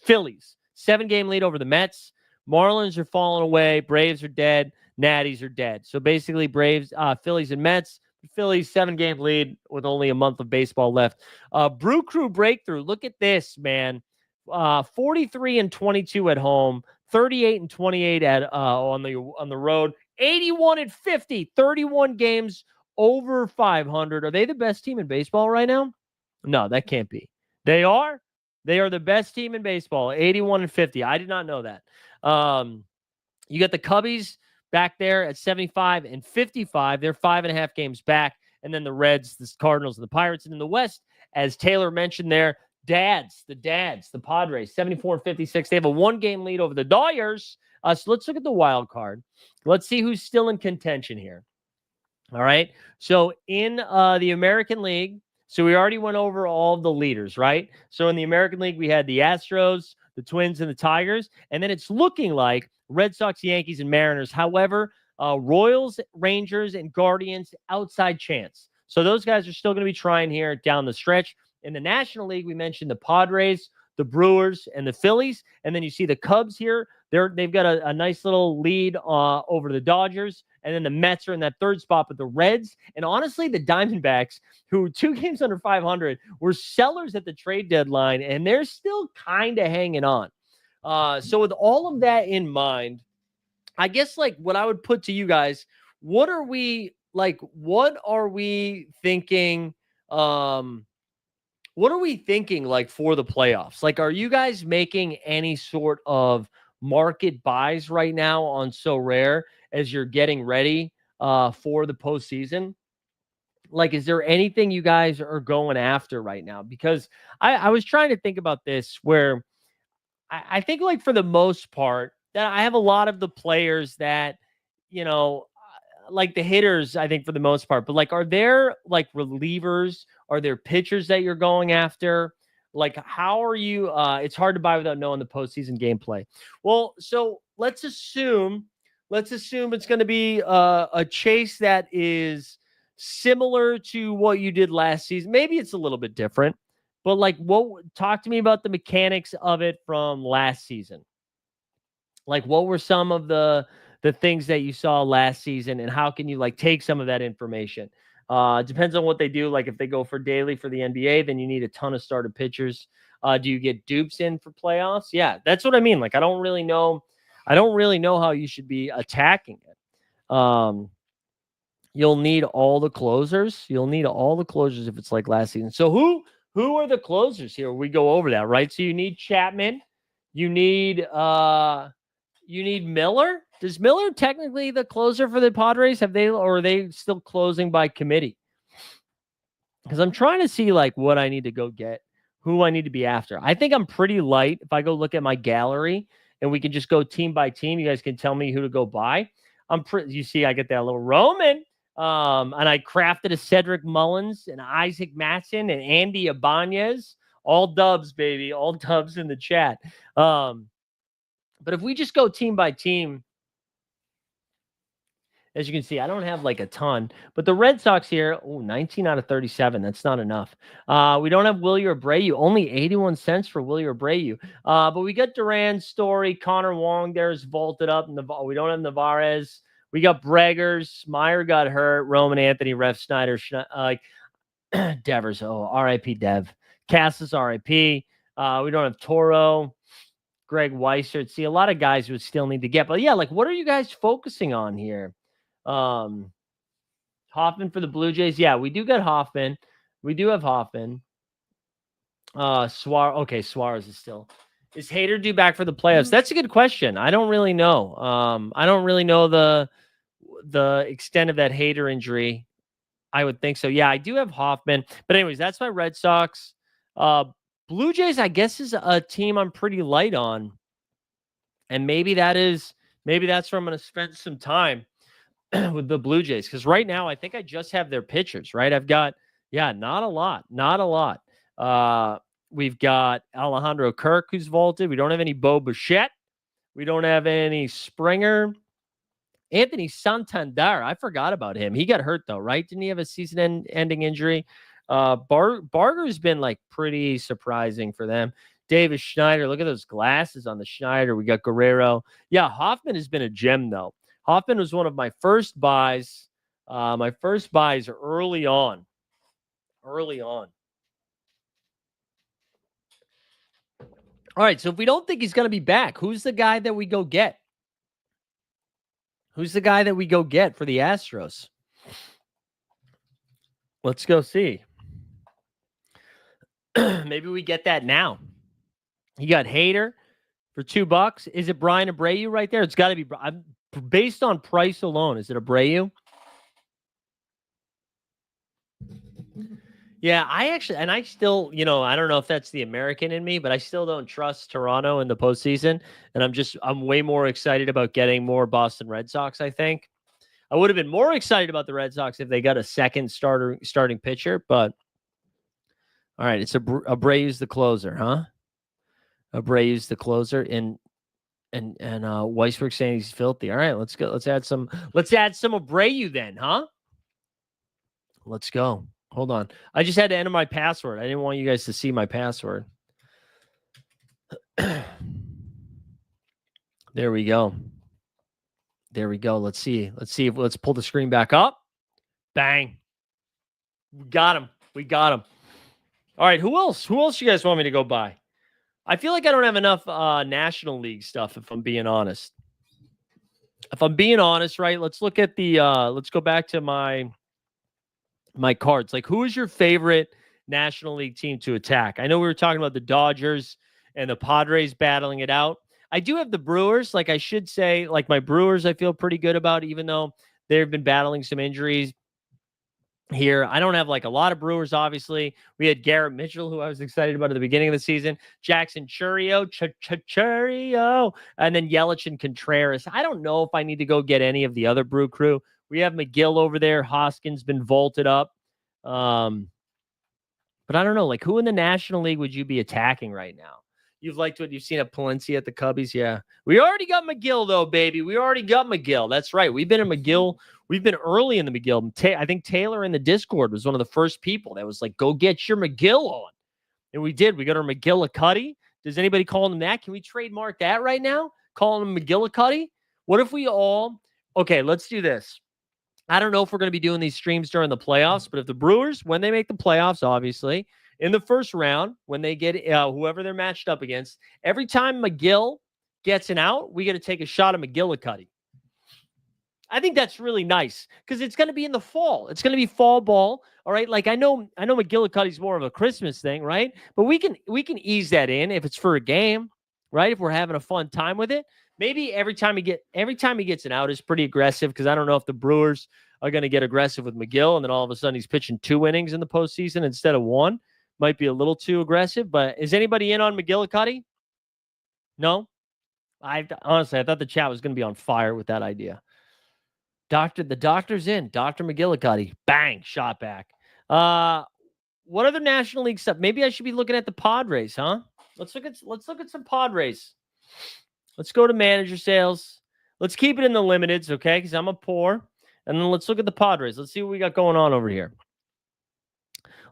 Phillies, 7-game lead over the Mets. Marlins are falling away. Braves are dead. Natties are dead. So basically, Phillies and Mets. Phillies 7-game lead with only a month of baseball left. Brew Crew breakthrough. Look at this, man. 43-22 at home, 38-28 at on the road, 81-50, 31 games over 500. Are they the best team in baseball right now? No, that can't be. They are. They are the best team in baseball, 81-50. I did not know that. You got the Cubbies back there at 75-55. They're 5.5 games back. And then the Reds, the Cardinals, and the Pirates. And in the West, as Taylor mentioned there, the Padres, 74-56. They have a 1-game lead over the Dodgers. So let's look at the wild card. Let's see who's still in contention here. All right. So in the American League, so we already went over all of the leaders, right? So in the American League, we had the Astros, the Twins, and the Tigers. And then it's looking like Red Sox, Yankees, and Mariners. However, Royals, Rangers, and Guardians, outside chance. So those guys are still going to be trying here down the stretch. In the National League, we mentioned the Padres, the Brewers, and the Phillies. And then you see the Cubs here. They've got a nice little lead over the Dodgers. And then the Mets are in that third spot, but the Reds and honestly, the Diamondbacks, who 2 games under 500, were sellers at the trade deadline, and they're still kind of hanging on. So with all of that in mind, I guess like what I would put to you guys, what are we thinking? What are we thinking like for the playoffs? Like, are you guys making any sort of market buys right now on Sorare as you're getting ready for the postseason? Like, is there anything you guys are going after right now? Because I was trying to think about this where I think like for the most part that I have a lot of the players that, you know, like the hitters, I think for the most part, but like, are there like relievers? Are there pitchers that you're going after? Like, how are you? It's hard to buy without knowing the postseason gameplay. Well, so let's assume it's going to be a chase that is similar to what you did last season. Maybe it's a little bit different, but like, talk to me about the mechanics of it from last season. Like, what were some of the things that you saw last season, and how can you like take some of that information? Depends on what they do. Like if they go for daily for the NBA, then you need a ton of starter pitchers. Do you get dupes in for playoffs? Yeah, that's what I mean. Like I don't really know how you should be attacking it. You'll need all the closers. If it's like last season. So who are the closers here? We go over that, right? So you need Chapman. You need Miller. Is Miller technically the closer for the Padres? Or are they still closing by committee? Because I'm trying to see like what I need to go get, who I need to be after. I think I'm pretty light. If I go look at my gallery and we can just go team by team, you guys can tell me who to go buy. You see, I get that little Roman. And I crafted a Cedric Mullins, and Isaac Matson, and Andy Ibanez. All dubs, baby. All dubs in the chat. But if we just go team by team, as you can see, I don't have like a ton. But the Red Sox here, 19 out of 37. That's not enough. We don't have Willie Abreu. Only 81 cents for Willie Abreu. But we got Duran, Story, Connor Wong there's vaulted up. We don't have Navarez. We got Braggers. Meyer got hurt. Roman Anthony, Ref Snyder, Devers. Oh, R.I.P. Dev. Cassis, R.I.P. We don't have Toro. Greg Weissert. See, a lot of guys would still need to get. But yeah, like, what are you guys focusing on here? Hoffman for the Blue Jays. Yeah, we do get Hoffman. We do have Hoffman. Suarez is still. Is Hader due back for the playoffs? That's a good question. I don't really know. I don't really know the extent of that Hader injury. I would think so. Yeah, I do have Hoffman. But anyways, that's my Red Sox. Blue Jays, I guess, is a team I'm pretty light on. And maybe that's where I'm going to spend some time with the Blue Jays. Because right now, I think I just have their pitchers, right? I've got, not a lot. We've got Alejandro Kirk, who's vaulted. We don't have any Bo Bichette. We don't have any Springer. Anthony Santander, I forgot about him. He got hurt, though, right? Didn't he have a season-ending injury? Barger's been like pretty surprising for them. Davis Schneider, look at those glasses on the Schneider. We got Guerrero. Yeah, Hoffman has been a gem though. Hoffman was one of my first buys. My first buys early on. Early on. All right, so if we don't think he's going to be back, who's the guy that we go get? Who's the guy that we go get for the Astros? Let's go see. Maybe we get that now. You got Hader for $2. Is it Brian Abreu right there? It's got to be. Based on price alone, is it Abreu? Yeah, I still, I don't know if that's the American in me, but I still don't trust Toronto in the postseason. And I'm way more excited about getting more Boston Red Sox, I think. I would have been more excited about the Red Sox if they got a second starting pitcher, but all right, it's Abreu's the closer, huh? Abreu's the closer, and Weisberg saying he's filthy. All right, let's go. Let's add some Abreu then, huh? Let's go. Hold on. I just had to enter my password. I didn't want you guys to see my password. There we go. There we go. Let's see. Let's pull the screen back up. Bang. We got him. All right. Who else? Who else you guys want me to go buy? I feel like I don't have enough National League stuff, if I'm being honest. Right? Let's look at the let's go back to my cards. Like, who is your favorite National League team to attack? I know we were talking about the Dodgers and the Padres battling it out. I do have the Brewers. Like, I should say, like, my Brewers I feel pretty good about, even though they've been battling some injuries here. I don't have like a lot of Brewers, obviously. We had Garrett Mitchell, who I was excited about at the beginning of the season. Jackson Chourio, and then Yelich and Contreras. I don't know if I need to go get any of the other Brew crew. We have McGill over there. Hoskins been vaulted up. But I don't know. Like, who in the National League would you be attacking right now? You've liked what you've seen at Palencia at the Cubbies? Yeah. We already got McGill, though, baby. We already got McGill. That's right. We've been in McGill. We've been early in the McGill. I think Taylor in the Discord was one of the first people that was like, go get your McGill on. And we did. We got our McGillicuddy. Does anybody call him that? Can we trademark that right now? Calling him McGillicuddy? What if we all... Okay, let's do this. I don't know if we're going to be doing these streams during the playoffs, but if the Brewers, when they make the playoffs, obviously, in the first round, when they get whoever they're matched up against, every time McGill gets an out, we got to take a shot at McGillicuddy. I think that's really nice because it's going to be in the fall. It's going to be fall ball. All right. Like, I know McGillicuddy's more of a Christmas thing, right? But we can ease that in if it's for a game, right? If we're having a fun time with it. Maybe every time he gets an out is pretty aggressive, because I don't know if the Brewers are going to get aggressive with McGill and then all of a sudden he's pitching 2 innings in the postseason instead of 1. Might be a little too aggressive. But is anybody in on McGillicuddy? No? Honestly, I thought the chat was going to be on fire with that idea. The doctor's in. Dr. McGillicuddy. Bang, shot back. What other National League stuff? Maybe I should be looking at the Padres, huh? Let's look at some Padres. Let's go to manager sales. Let's keep it in the limiteds, okay? Because I'm a poor. And then let's look at the Padres. Let's see what we got going on over here.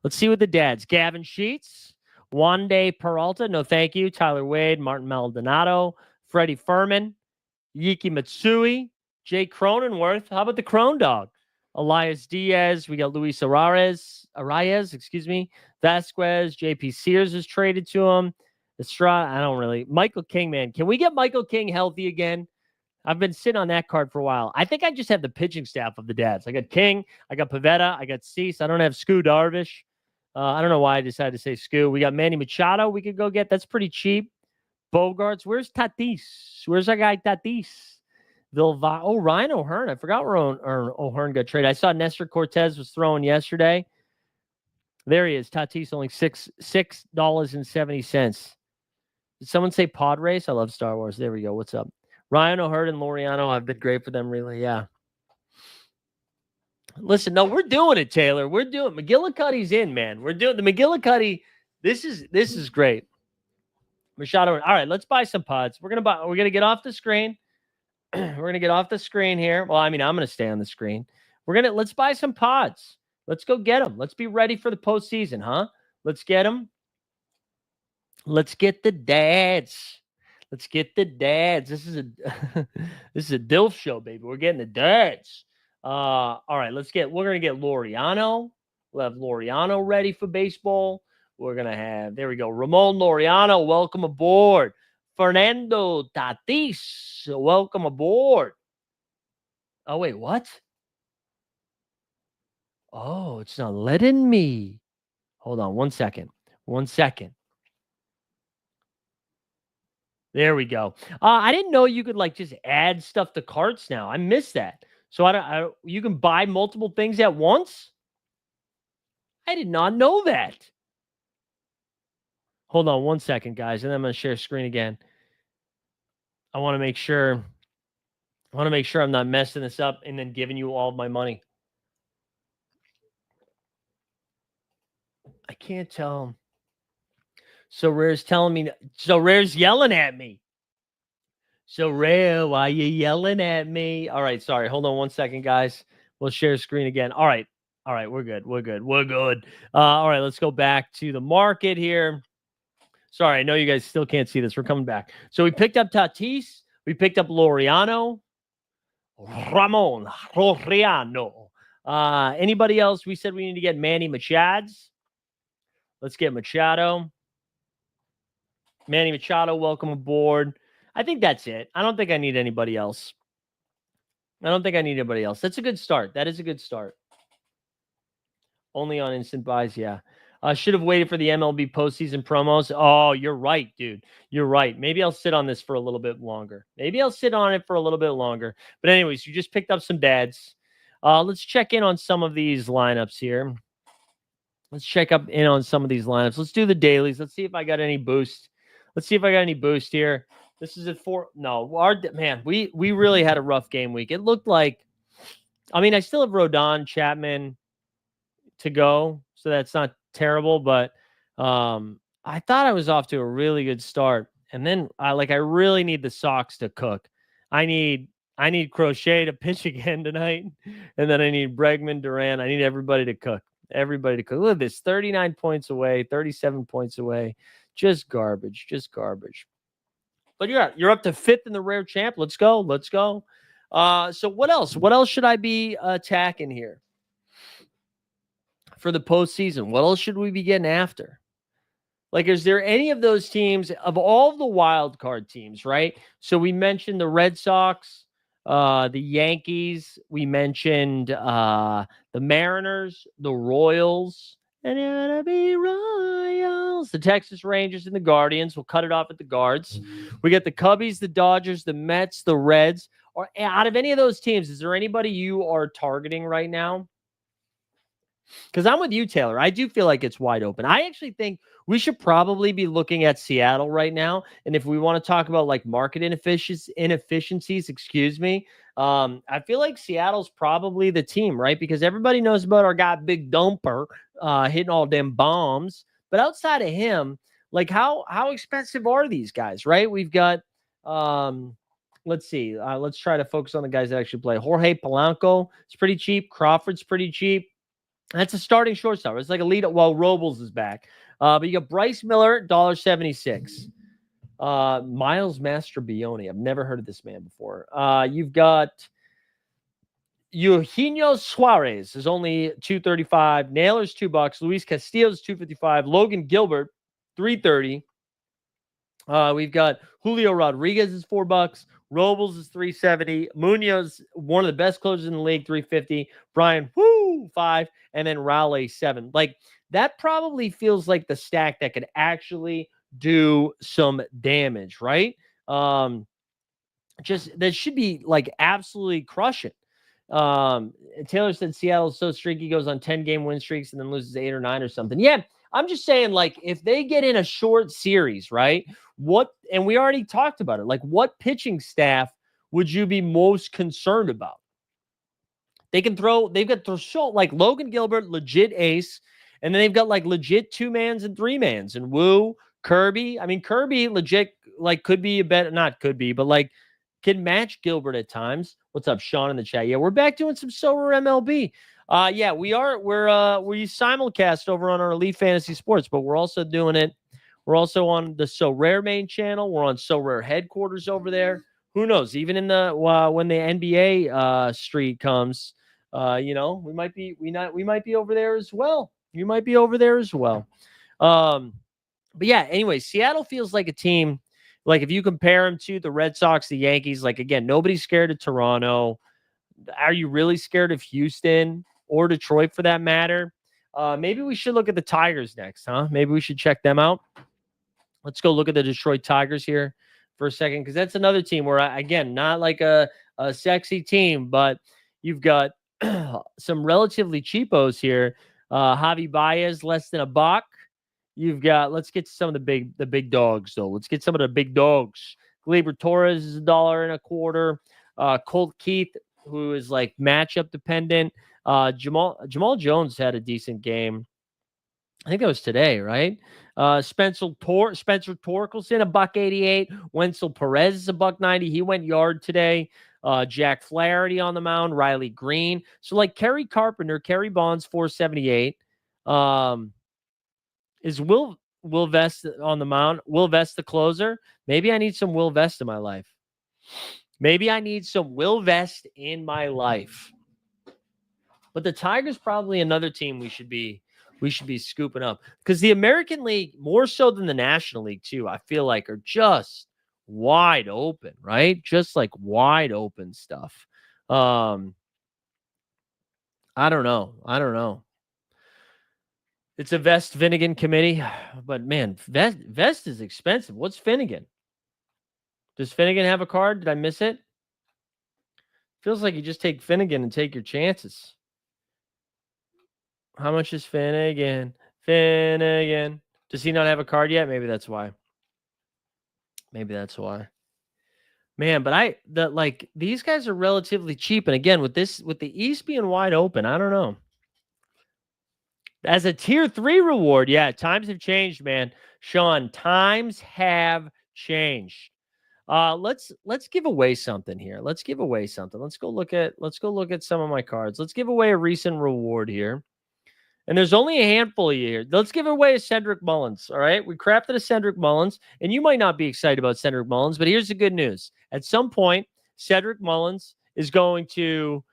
Let's see what the dads. Gavin Sheets, Wande Peralta, no thank you. Tyler Wade, Martin Maldonado, Freddie Furman, Yiki Matsui, Jake Cronenworth. How about the Crone Dog? Elias Diaz. We got Luis Arraez, Vasquez. JP Sears is traded to him. Estrada, Michael King, man. Can we get Michael King healthy again? I've been sitting on that card for a while. I think I just have the pitching staff of the dads. I got King, I got Pivetta, I got Cease. I don't have Scoo Darvish. I don't know why I decided to say Scoo. We got Manny Machado we could go get. That's pretty cheap. Bogarts. Where's Tatis? Where's our guy Tatis? Ryan O'Hearn. I forgot where O'Hearn got traded. I saw Nestor Cortez was throwing yesterday. There he is. Tatis only $6.70. Did someone say pod race? I love Star Wars. There we go. What's up? Ryan O'Hearn and Laureano. I've been great for them, really. Yeah. Listen, no, we're doing it, Taylor. We're doing McGillicuddy's in, man. We're doing the McGillicuddy. This is great. Machado. All right, let's buy some pods. We're gonna get off the screen. We're gonna get off the screen here. Well, I mean, I'm gonna stay on the screen. Let's buy some pods. Let's go get them. Let's be ready for the postseason, huh? Let's get them. Let's get the dads. Let's get the dads. This is a this is a DILF show, baby. We're getting the dads. All right, we're gonna get Laureano. We'll have Laureano ready for baseball. We're gonna have, there we go, Ramon Laureano, welcome aboard. Fernando Tatis, welcome aboard. Oh, wait, what? Oh, it's not letting me. Hold on 1 second. 1 second. There we go. I didn't know you could like just add stuff to carts now. I missed that. So you can buy multiple things at once? I did not know that. Hold on 1 second, guys, and then I'm going to share screen again. I want to make sure I'm not messing this up and then giving you all my money. I can't tell. So Rare's telling me. So Rare's yelling at me. So Rare, why you yelling at me? All right, sorry. Hold on 1 second, guys. We'll share screen again. All right, we're good. All right, let's go back to the market here. Sorry, I know you guys still can't see this. We're coming back. So we picked up Tatis. We picked up Laureano. Ramon Laureano. Anybody else? We said we need to get Manny Machads. Let's get Machado. Manny Machado, welcome aboard. I think that's it. I don't think I need anybody else. That's a good start. That is a good start. Only on instant buys, yeah. Should have waited for the MLB postseason promos. Oh, you're right, dude. You're right. Maybe I'll sit on this for a little bit longer. But anyways, you just picked up some dads. Let's check in on some of these lineups here. Let's do the dailies. Let's see if I got any boost. Here. This is at 4. No, we really had a rough game week. It looked like, I still have Rodon, Chapman to go, so that's not terrible, but I thought I was off to a really good start. And then I really need the Sox to cook. I need Crochet to pitch again tonight. And then I need Bregman, Duran. I need everybody to cook. Look at this, 39 points away, 37 points away. Just garbage. But you're up to 5th in the rare champ. Let's go. So what else? What else should I be attacking here for the postseason? What else should we be getting after? Like, is there any of those teams, of all the wild card teams, right? So we mentioned the Red Sox, the Yankees. We mentioned the Mariners, the Royals, and it ought to be Royals. The Texas Rangers and the Guardians. We'll cut it off at the guards. We got the Cubbies, the Dodgers, the Mets, the Reds. Or out of any of those teams, is there anybody you are targeting right now? Because I'm with you, Taylor. I do feel like it's wide open. I actually think we should probably be looking at Seattle right now. And if we want to talk about like market inefficiencies, I feel like Seattle's probably the team, right? Because everybody knows about our guy, Big Dumper, hitting all them bombs. But outside of him, like how expensive are these guys, right? We've got, let's see. Let's try to focus on the guys that actually play. Jorge Polanco, it's pretty cheap. Crawford's pretty cheap. That's a starting shortstop. It's like a lead while Robles is back. But you got Bryce Miller, $1.76. Miles Mastrobuoni. I've never heard of this man before. You've got Eugenio Suarez is only $2.35. Naylor's $2. Luis Castillo's $2.55. Logan Gilbert, $3.30. We've got Julio Rodriguez is $4. Robles is $3.70. Munoz, one of the best closers in the league, $3.50. Brian, $5. And then Raleigh, $7. Like, that probably feels like the stack that could actually do some damage, right? Just that should be like absolutely crushing. Taylor said Seattle's so streaky, goes on 10-game win streaks and then loses 8 or 9 or something. Yeah, I'm just saying, like, if they get in a short series, right? And we already talked about it, like, what pitching staff would you be most concerned about? They've got like Logan Gilbert, legit ace, and then they've got like legit 2-mans and 3-mans, and Woo, Kirby. Kirby legit, like, could be a better, not could be, but like can match Gilbert at times. What's up, Sean, in the chat? Yeah, we're back doing some Sorare MLB. Yeah, we are. We simulcast over on our Elite Fantasy Sports, but we're also doing it. We're also on the Sorare main channel. We're on Sorare headquarters over there. Who knows? Even in the when the NBA street comes, we might be we might be over there as well. You might be over there as well. But yeah, anyway, Seattle feels like a team. Like if you compare them to the Red Sox, the Yankees, like again, nobody's scared of Toronto. Are you really scared of Houston or Detroit for that matter? Maybe we should look at the Tigers next, huh? Maybe we should check them out. Let's go look at the Detroit Tigers here for a second, because that's another team where, again, not like a sexy team, but you've got some relatively cheapos here. Javi Baez, less than $1. You've got, let's get to some of the big dogs, though. Let's get some of the big dogs. Gleyber Torres is $1.25. Colt Keith, who is like matchup dependent. Jamal Jones had a decent game. I think that was today, right? Spencer Torkelson, $1.88. Wenzel Perez is $1.90. He went yard today. Jack Flaherty on the mound. Riley Green. So like Kerry Carpenter, Kerry Bonds, $4.78. Is Will Vest on the mound? Will Vest the closer? Maybe I need some Will Vest in my life. Maybe I need some Will Vest in my life. But the Tigers probably another team we should be scooping up, because the American League, more so than the National League too, I feel like are just wide open, right? Just like wide open stuff. I don't know. It's a Vest Finnegan committee, but man, Vest is expensive. What's Finnegan? Does Finnegan have a card? Did I miss it? Feels like you just take Finnegan and take your chances. How much is Finnegan? Finnegan. Does he not have a card yet? Maybe that's why. Man, but these guys are relatively cheap. And again, with the East being wide open, I don't know. As a tier 3 reward, yeah, times have changed, man. Sean, times have changed. Let's give away something here. Let's go look at some of my cards. Let's give away a recent reward here. And there's only a handful of you here. Let's give away a Cedric Mullins. All right. We crafted a Cedric Mullins, and you might not be excited about Cedric Mullins, but here's the good news. At some point, Cedric Mullins is going to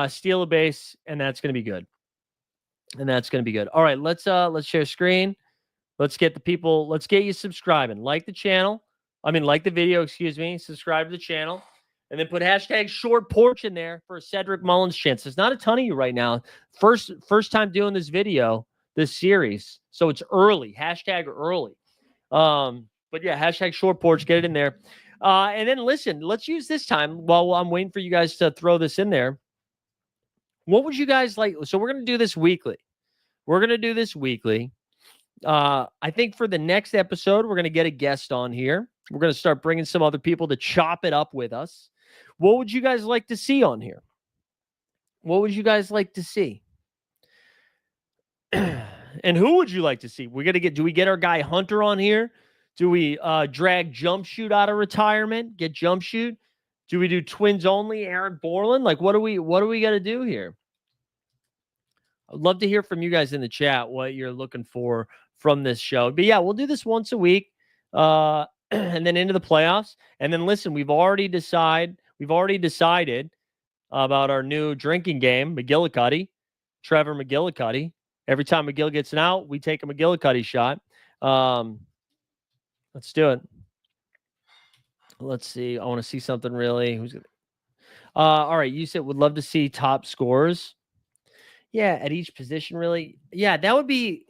steal a base, and that's going to be good. All right. Let's share screen. Let's get you subscribing. Like the channel. Like the video, excuse me. Subscribe to the channel. And then put hashtag short porch in there for a Cedric Mullins chance. There's not a ton of you right now. First time doing this series. So it's early. Hashtag early. But yeah, hashtag short porch. Get it in there. And then listen, let's use this time while I'm waiting for you guys to throw this in there. What would you guys like? So we're going to do this weekly. I think for the next episode, we're going to get a guest on here. We're going to start bringing some other people to chop it up with us. What would you guys like to see on here? What would you guys like to see? And who would you like to see? Do we get our guy Hunter on here? Do we drag Jump Shoot out of retirement? Get Jump Shoot? Do we do Twins only? Aaron Borland? Like, what do we got to do here? I'd love to hear from you guys in the chat what you're looking for from this show. But yeah, we'll do this once a week, and then into the playoffs. And then listen, we've already decided about our new drinking game, McGillicuddy, Trevor McGillicuddy. Every time McGill gets an out, we take a McGillicuddy shot. Let's do it. Let's see. I want to see something really. Who's gonna? All right. You said would love to see top scorers. Yeah, at each position, really. Yeah, that would be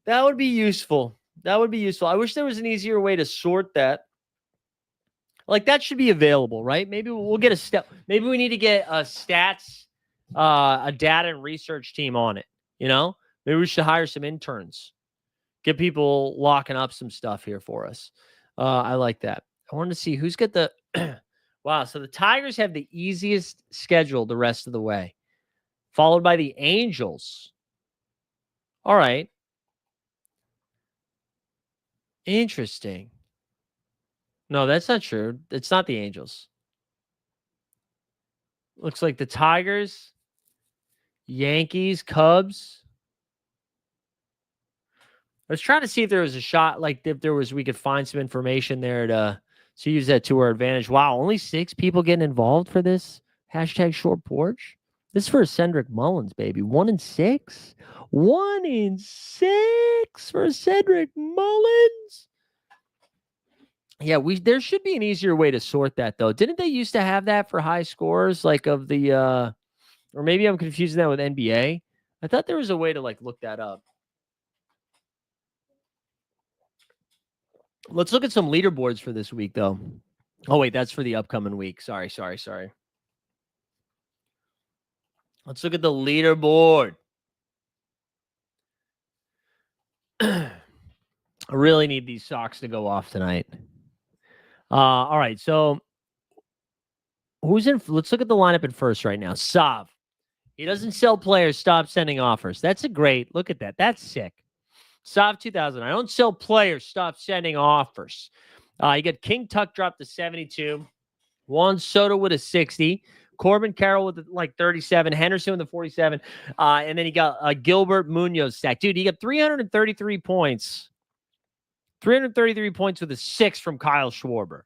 useful. I wish there was an easier way to sort that. Like that should be available, right? Maybe we'll get a step. Maybe we need to get a stats, a data and research team on it. Maybe we should hire some interns, get people locking up some stuff here for us. I like that. I wanted to see who's got the. Wow. So the Tigers have the easiest schedule the rest of the way, followed by the Angels. All right. Interesting. No, that's not true. It's not the Angels. Looks like the Tigers. Yankees, Cubs. I was trying to see if there was a shot, like if there was, we could find some information there to use that to our advantage. Wow, only 6 people getting involved for this hashtag short porch. This is for Cedric Mullins, baby. 1 in 6. 1 in 6 for Cedric Mullins. Yeah, there should be an easier way to sort that though. Didn't they used to have that for high scores, like of the or maybe I'm confusing that with NBA? I thought there was a way to like look that up. Let's look at some leaderboards for this week, though. Oh, wait, that's for the upcoming week. Sorry. Let's look at the leaderboard. I really need these socks to go off tonight. All right, so who's in? Let's look at the lineup at first right now. Sav. He doesn't sell players. Stop sending offers. That's a great look at that. That's sick. Sav 2000. I don't sell players. Stop sending offers. You got King Tuck dropped to 72. Juan Soto with a 60. Corbin Carroll with like 37. Henderson with a 47. And then you got Gilbert Munoz stack. Dude, he got 333 points. 333 points with a 6 from Kyle Schwarber.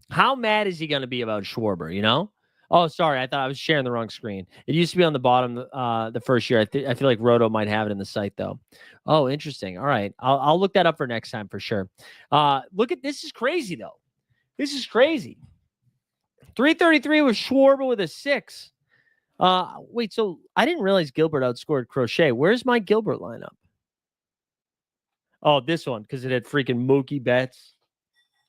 How mad is he going to be about Schwarber, you know? Oh, sorry. I thought I was sharing the wrong screen. It used to be on the bottom the first year. I feel like Roto might have it in the site, though. Oh, interesting. All right. I'll look that up for next time for sure. Look at this. Is crazy, though. This is crazy. 333 with Schwarber with a 6. Wait, so I didn't realize Gilbert outscored Crochet. Where's my Gilbert lineup? Oh, this one, because it had freaking Mookie Betts.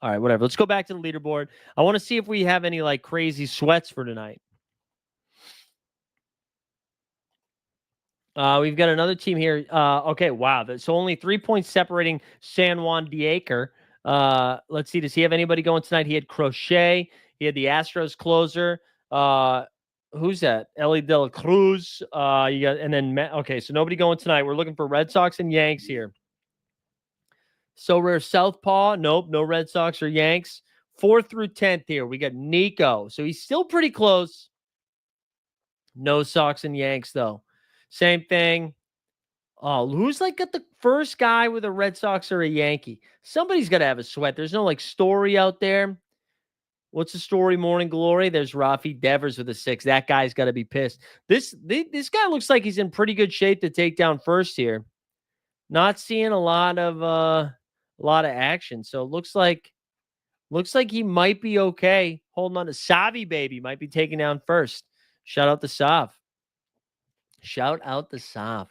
All right, whatever. Let's go back to the leaderboard. I want to see if we have any like crazy sweats for tonight. We've got another team here. Okay, wow. So only 3 points separating San Juan Diacre. Let's see. Does he have anybody going tonight? He had Crochet. He had the Astros closer. Who's that? Ellie De La Cruz. You got, and then okay. So nobody going tonight. We're looking for Red Sox and Yanks here. So rare Southpaw. Nope, no Red Sox or Yanks. 4th through 10th here. We got Nico. So he's still pretty close. No Sox and Yanks though. Same thing. Oh, who's like got the first guy with a Red Sox or a Yankee? Somebody's got to have a sweat. There's no like story out there. What's the story? Morning Glory. There's Rafi Devers with a 6. That guy's got to be pissed. This guy looks like he's in pretty good shape to take down first here. Not seeing a lot of action. So it looks like he might be okay. Holding on to Savi baby might be taking down first. Shout out to Sav. Shout out to Sav.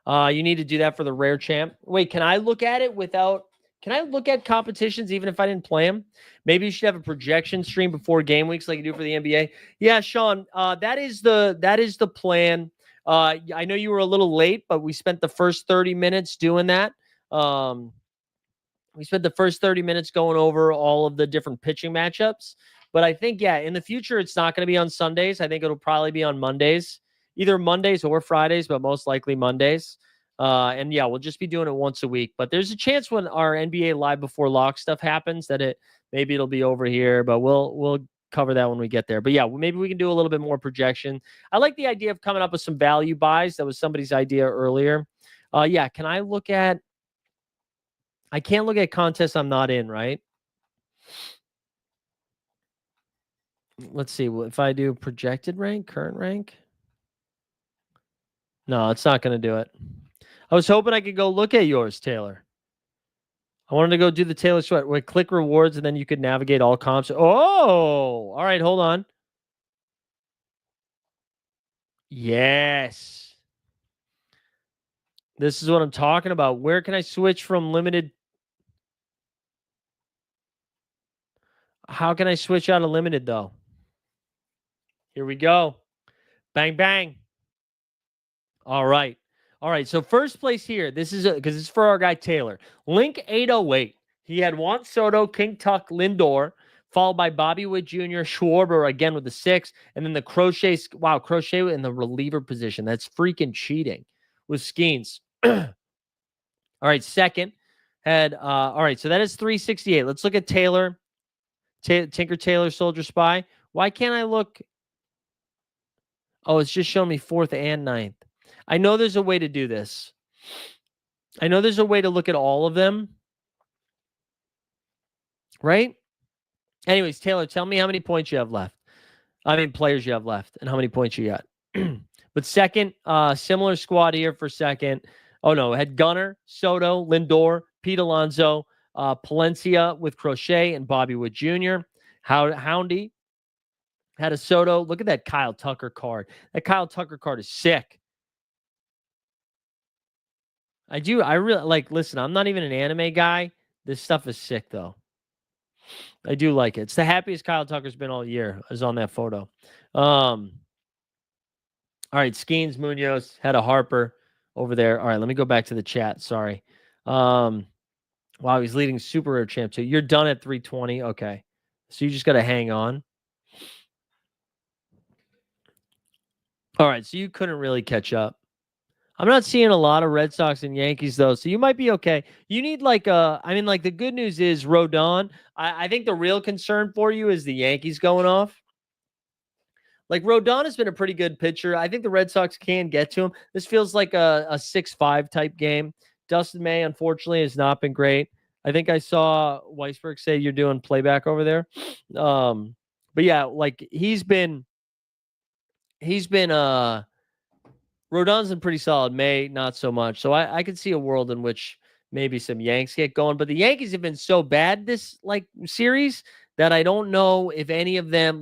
You need to do that for the rare champ. Wait, can I look at it without? Can I look at competitions even if I didn't play them? Maybe you should have a projection stream before game weeks like you do for the NBA. Yeah, Sean, that is the plan. I know you were a little late, but we spent the first 30 minutes doing that. We spent the first 30 minutes going over all of the different pitching matchups. But I think, yeah, in the future, it's not going to be on Sundays. I think it'll probably be on Mondays, either Mondays or Fridays, but most likely Mondays. And yeah, we'll just be doing it once a week. But there's a chance when our NBA Live Before Lock stuff happens that maybe it'll be over here, but we'll cover that when we get there. But yeah, maybe we can do a little bit more projection. I like the idea of coming up with some value buys. That was somebody's idea earlier. Yeah, can I look at? I can't look at contests I'm not in, right? Let's see. If I do projected rank, current rank. No, it's not going to do it. I was hoping I could go look at yours, Taylor. I wanted to go do the Taylor Swift. Wait, click rewards, and then you could navigate all comps. Oh, all right. Hold on. Yes. This is what I'm talking about. Where can I switch from limited? How can I switch out of limited, though? Here we go. Bang, bang. All right. All right. So first place here. This is because it's for our guy Taylor. Link 808. He had Juan Soto, King Tuck, Lindor, followed by Bobby Witt Jr., Schwarber again with the 6, and then the Crochet. Wow, Crochet in the reliever position. That's freaking cheating with Skeens. All right, second had. All right, so that is 368. Let's look at Taylor. Tinker Taylor Soldier Spy. Why can't I look? Oh, it's just showing me 4th and 9th. I know there's a way to do this. I know there's a way to look at all of them, right? Anyways, Taylor, tell me how many points you have left. I mean, players you have left and how many points you got. But second, similar squad here for second. Oh, no, had Gunner, Soto, Lindor, Pete Alonso, Palencia with Crochet and Bobby Wood Jr. Houndy had a Soto. Look at that Kyle Tucker card. That Kyle Tucker card is sick. I really like, listen, I'm not even an anime guy. This stuff is sick, though. I do like it. It's the happiest Kyle Tucker's been all year, is on that photo. All right, Skeens Munoz had a Harper over there. All right, let me go back to the chat. Sorry. Wow, he's leading Super Rare Champ too. You're done at 320. Okay. So you just got to hang on. All right, so you couldn't really catch up. I'm not seeing a lot of Red Sox and Yankees, though, so you might be okay. You need the good news is Rodon. I think the real concern for you is the Yankees going off. Like, Rodon has been a pretty good pitcher. I think the Red Sox can get to him. This feels like a 6-5 type game. Dustin May, unfortunately, has not been great. I think I saw Weisberg say you're doing playback over there. But yeah, like he's been Rodon's been pretty solid. May, not so much. So I could see a world in which maybe some Yanks get going. But the Yankees have been so bad this series that I don't know if any of them,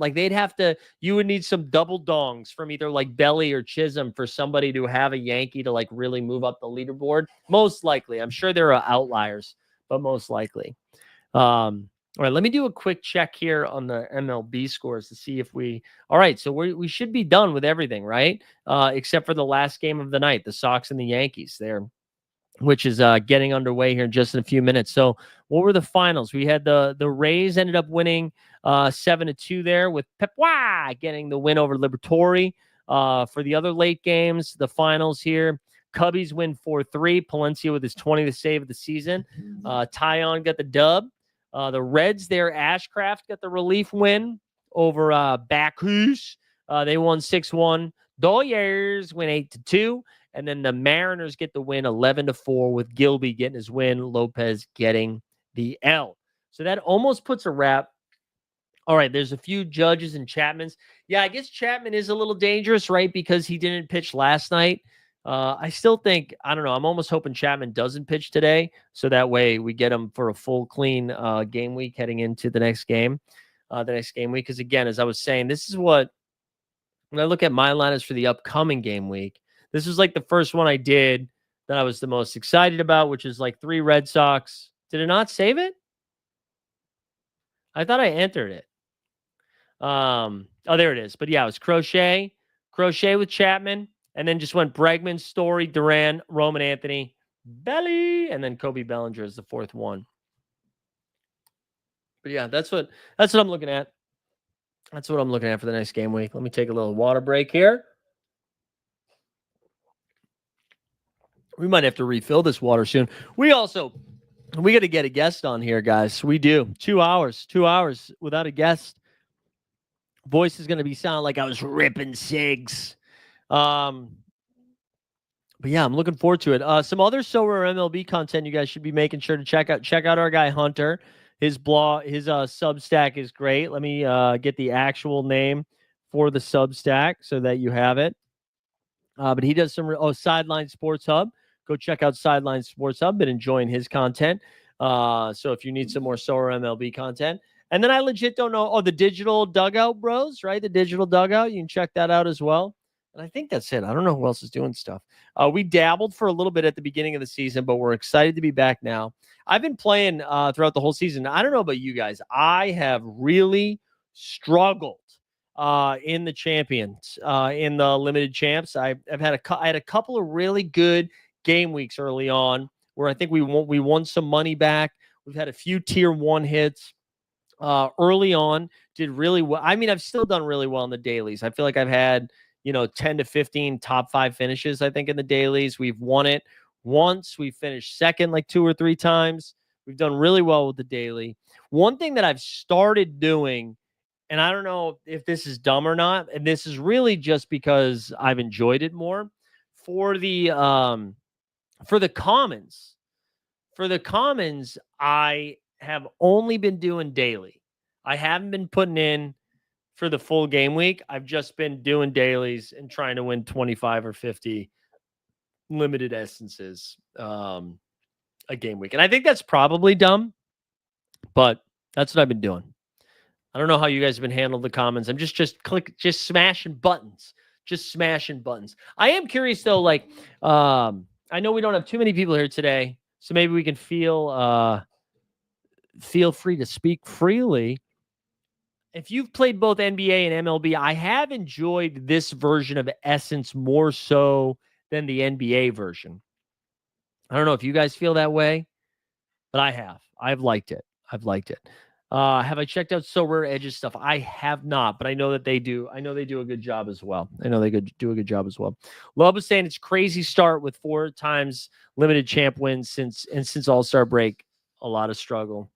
you would need some double dongs from either Belly or Chisholm for somebody to have a Yankee to really move up the leaderboard. Most likely. I'm sure there are outliers, but most likely. All right, let me do a quick check here on the MLB scores to see if all right, so we should be done with everything, right? Except for the last game of the night, the Sox and the Yankees there, which is getting underway here in just a few minutes. So what were the finals? We had the Rays ended up winning 7-2 there with Pepwa getting the win over Liberatore. For the other late games, the finals here, Cubbies win 4-3. Palencia with his 20th save of the season. Tyon got the dub. The Reds there, Ashcraft got the relief win over Bacchus. They won 6-1. Doyers win 8-2. And then the Mariners get the win 11-4 with Gilby getting his win, Lopez getting the L. So that almost puts a wrap. All right, there's a few Judges and Chapmans. Yeah, I guess Chapman is a little dangerous, right? Because he didn't pitch last night. I still think, I don't know, I'm almost hoping Chapman doesn't pitch today. So that way we get him for a full, clean game week heading into the next game week. Because again, as I was saying, this is when I look at my lineups for the upcoming game week, this was the first one I did that I was the most excited about, which is 3 Red Sox. Did it not save it? I thought I entered it. Oh, there it is. But yeah, it was Crochet with Chapman, and then just went Bregman, Story, Duran, Roman Anthony, Belly, and then Kobe Bellinger is the 4th one. But yeah, that's what I'm looking at. That's what I'm looking at for the next game week. Let me take a little water break here. We might have to refill this water soon. We got to get a guest on here, guys. We do. 2 hours without a guest. Voice is going to be sounding like I was ripping cigs. But yeah, I'm looking forward to it. Some other Sorare MLB content you guys should be making sure to check out. Check out our guy Hunter. His blog, his Substack is great. Let me get the actual name for the Substack so that you have it. But he does some Sideline Sports Hub. Go check out Sideline Sports Hub. Been enjoying his content. So if you need some more Sorare MLB content. And then I legit don't know. Oh, the Digital Dugout Bros, right? The Digital Dugout. You can check that out as well. And I think that's it. I don't know who else is doing stuff. We dabbled for a little bit at the beginning of the season, but we're excited to be back now. I've been playing throughout the whole season. I don't know about you guys. I have really struggled in the champions, in the limited champs. I had a couple of really good game weeks early on where I think we won some money back. We've had a few tier 1 hits early on. Did really well. I mean, I've still done really well in the dailies. I feel like I've had 10 to 15 top 5 finishes, I think, in the dailies. We've won it once. We finished second 2 or 3 times. We've done really well with the daily. One thing that I've started doing, and I don't know if this is dumb or not, and this is really just because I've enjoyed it more for the commons. For the commons, I have only been doing daily. I haven't been putting in for the full game week. I've just been doing dailies and trying to win 25 or 50 limited essences a game week. And I think that's probably dumb, but that's what I've been doing. I don't know how you guys have been handling the comments. I'm just smashing buttons. Just smashing buttons. I am curious though, like I know we don't have too many people here today, so maybe we can feel free to speak freely. If you've played both NBA and MLB, I have enjoyed this version of Essence more so than the NBA version. I don't know if you guys feel that way, but I have. I've liked it. Have I checked out Sorare Edge's stuff? I have not, but I know that they do. I know they do a good job as well. Love was saying it's crazy start with 4 times limited champ wins since All-Star break. A lot of struggle.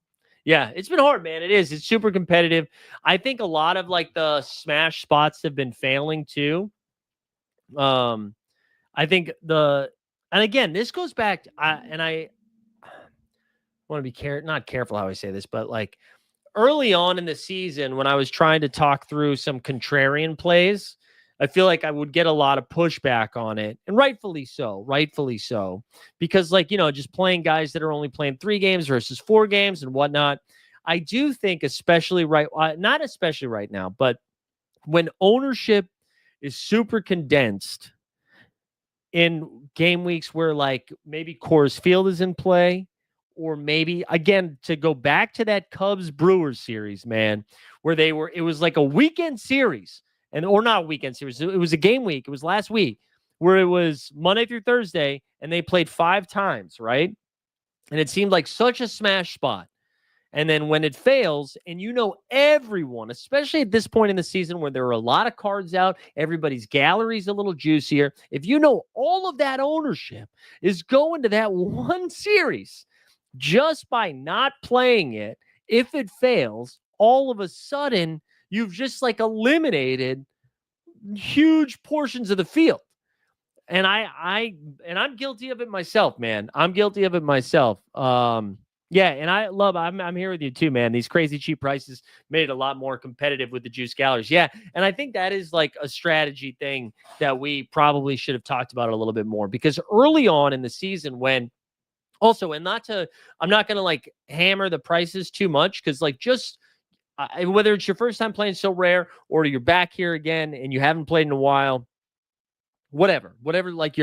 Yeah, it's been hard, man. It is. It's super competitive. I think a lot of like the smash spots have been failing too. I think and again, this goes back to, I want to be not careful how I say this, but like early on in the season when I was trying to talk through some contrarian plays, I feel like I would get a lot of pushback on it, and rightfully so, because like, just playing guys that are only playing 3 games versus 4 games and whatnot. I do think especially not especially right now, but when ownership is super condensed in game weeks where like maybe Coors Field is in play, or maybe again to go back to that Cubs Brewers series, man, where it was like a weekend series, or not a weekend series. It was a game week. It was last week where it was Monday through Thursday and they played 5 times, right? And it seemed like such a smash spot. And then when it fails, and everyone, especially at this point in the season where there are a lot of cards out, everybody's gallery's a little juicier. If all of that ownership is going to that one series just by not playing it, if it fails, all of a sudden you've just like eliminated huge portions of the field. And I'm guilty of it myself, man. I'm guilty of it myself. Yeah, and I'm here with you too, man. These crazy cheap prices made it a lot more competitive with the juice galleries. Yeah, and I think that is like a strategy thing that we probably should have talked about a little bit more, because early on in the season I'm not going to like hammer the prices too much, because like just whether it's your first time playing So Rare or you're back here again and you haven't played in a while, whatever, like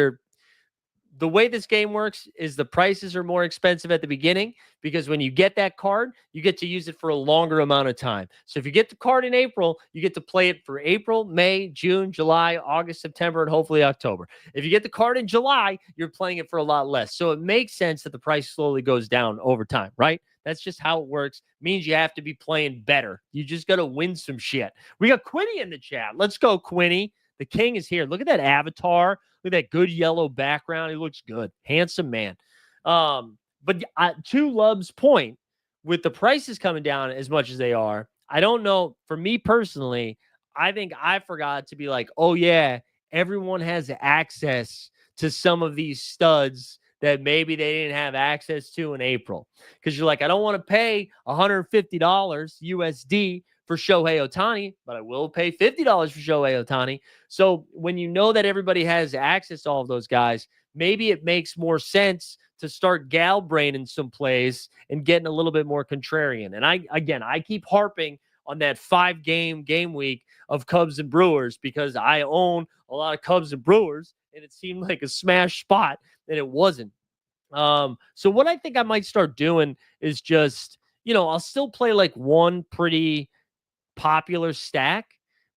the way this game works is the prices are more expensive at the beginning, because when you get that card, you get to use it for a longer amount of time. So if you get the card in April, you get to play it for April, May, June, July, August, September, and hopefully October. If you get the card in July, you're playing it for a lot less. So it makes sense that the price slowly goes down over time, right? That's just how it works. Means you have to be playing better. You just got to win some shit. We got Quinny in the chat. Let's go, Quinny. The king is here. Look at that avatar. Look at that good yellow background. He looks good. Handsome man. But to Lub's point, with the prices coming down as much as they are, I don't know. For me personally, I think I forgot to be like, oh, yeah, everyone has access to some of these studs that maybe they didn't have access to in April. Because you're like, I don't want to pay $150 USD for Shohei Ohtani, but I will pay $50 for Shohei Ohtani. So when you know that everybody has access to all of those guys, maybe it makes more sense to start gal braining some plays and getting a little bit more contrarian. And I keep harping on that 5-game week of Cubs and Brewers, because I own a lot of Cubs and Brewers, and it seemed like a smash spot, and it wasn't. So what I think I might start doing is just, I'll still play like one pretty popular stack,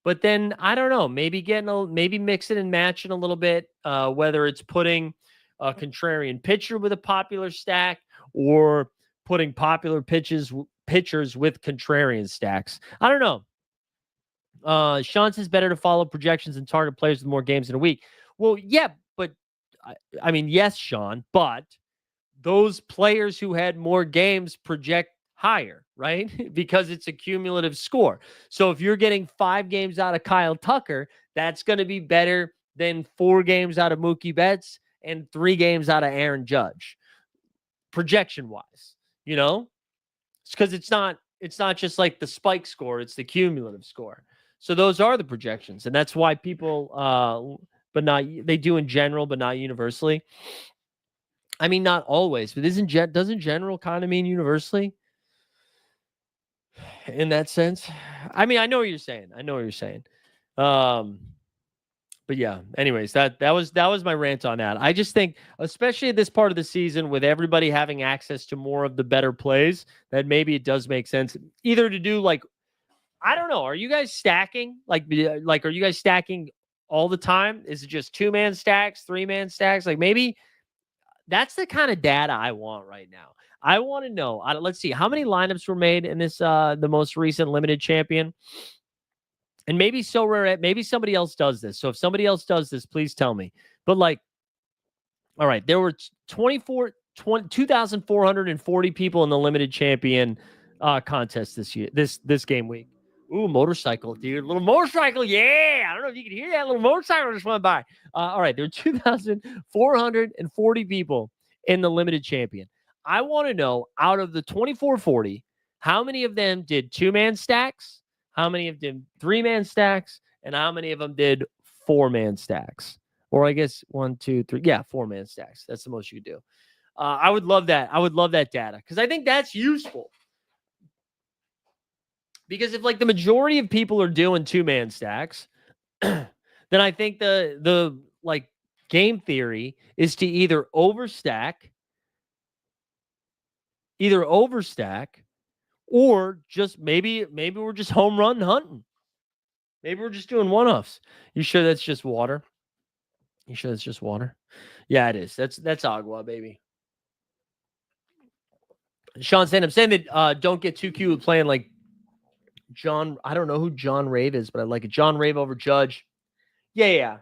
but then I don't know, maybe mix it and match it a little bit, whether it's putting a contrarian pitcher with a popular stack or putting popular pitchers with contrarian stacks. I don't know. Sean says better to follow projections and target players with more games in a week. Well, yeah, but I mean, yes, Sean, but those players who had more games project higher, right? Because it's a cumulative score. So if you're getting 5 games out of Kyle Tucker, that's going to be better than 4 games out of Mookie Betts and 3 games out of Aaron Judge, projection wise. It's because it's not just like the spike score, it's the cumulative score. So those are the projections, and that's why people but not they do in general, but not universally. I mean, not always, but doesn't general kind of mean universally in that sense? I mean, I know what you're saying. But yeah, anyways, that was my rant on that. I just think, especially at this part of the season, with everybody having access to more of the better plays, that maybe it does make sense either to do like, I don't know. Are you guys stacking? Like, are you guys stacking all the time? Is it just 2-man stacks, 3-man stacks? Like, maybe that's the kind of data I want right now. I want to know. Let's see how many lineups were made in this the most recent limited champion. And maybe Sorare, maybe somebody else does this. So if somebody else does this, please tell me. But like, all right, there were 2,440 people in the limited champion contest this game week. Ooh, motorcycle, dude. Little motorcycle. Yeah. I don't know if you can hear that little motorcycle just went by. All right. There were 2,440 people in the limited champion. I want to know, out of the 2,440, how many of them did 2-man stacks? How many of them 3-man stacks? And how many of them did 4-man stacks? Or I guess 1, 2, 3. Yeah, 4-man stacks. That's the most you could do. I would love that. I would love that data because I think that's useful. Because if like the majority of people are doing 2-man stacks, then I think the like game theory is to either overstack, or just maybe we're just home run hunting. Maybe we're just doing one-offs. You sure that's just water? You sure that's just water? Yeah, it is. That's agua, baby. Sean saying, I'm saying that don't get too cute with playing like John. I don't know who John Rave is, but I like it. John Rave over Judge. Yeah.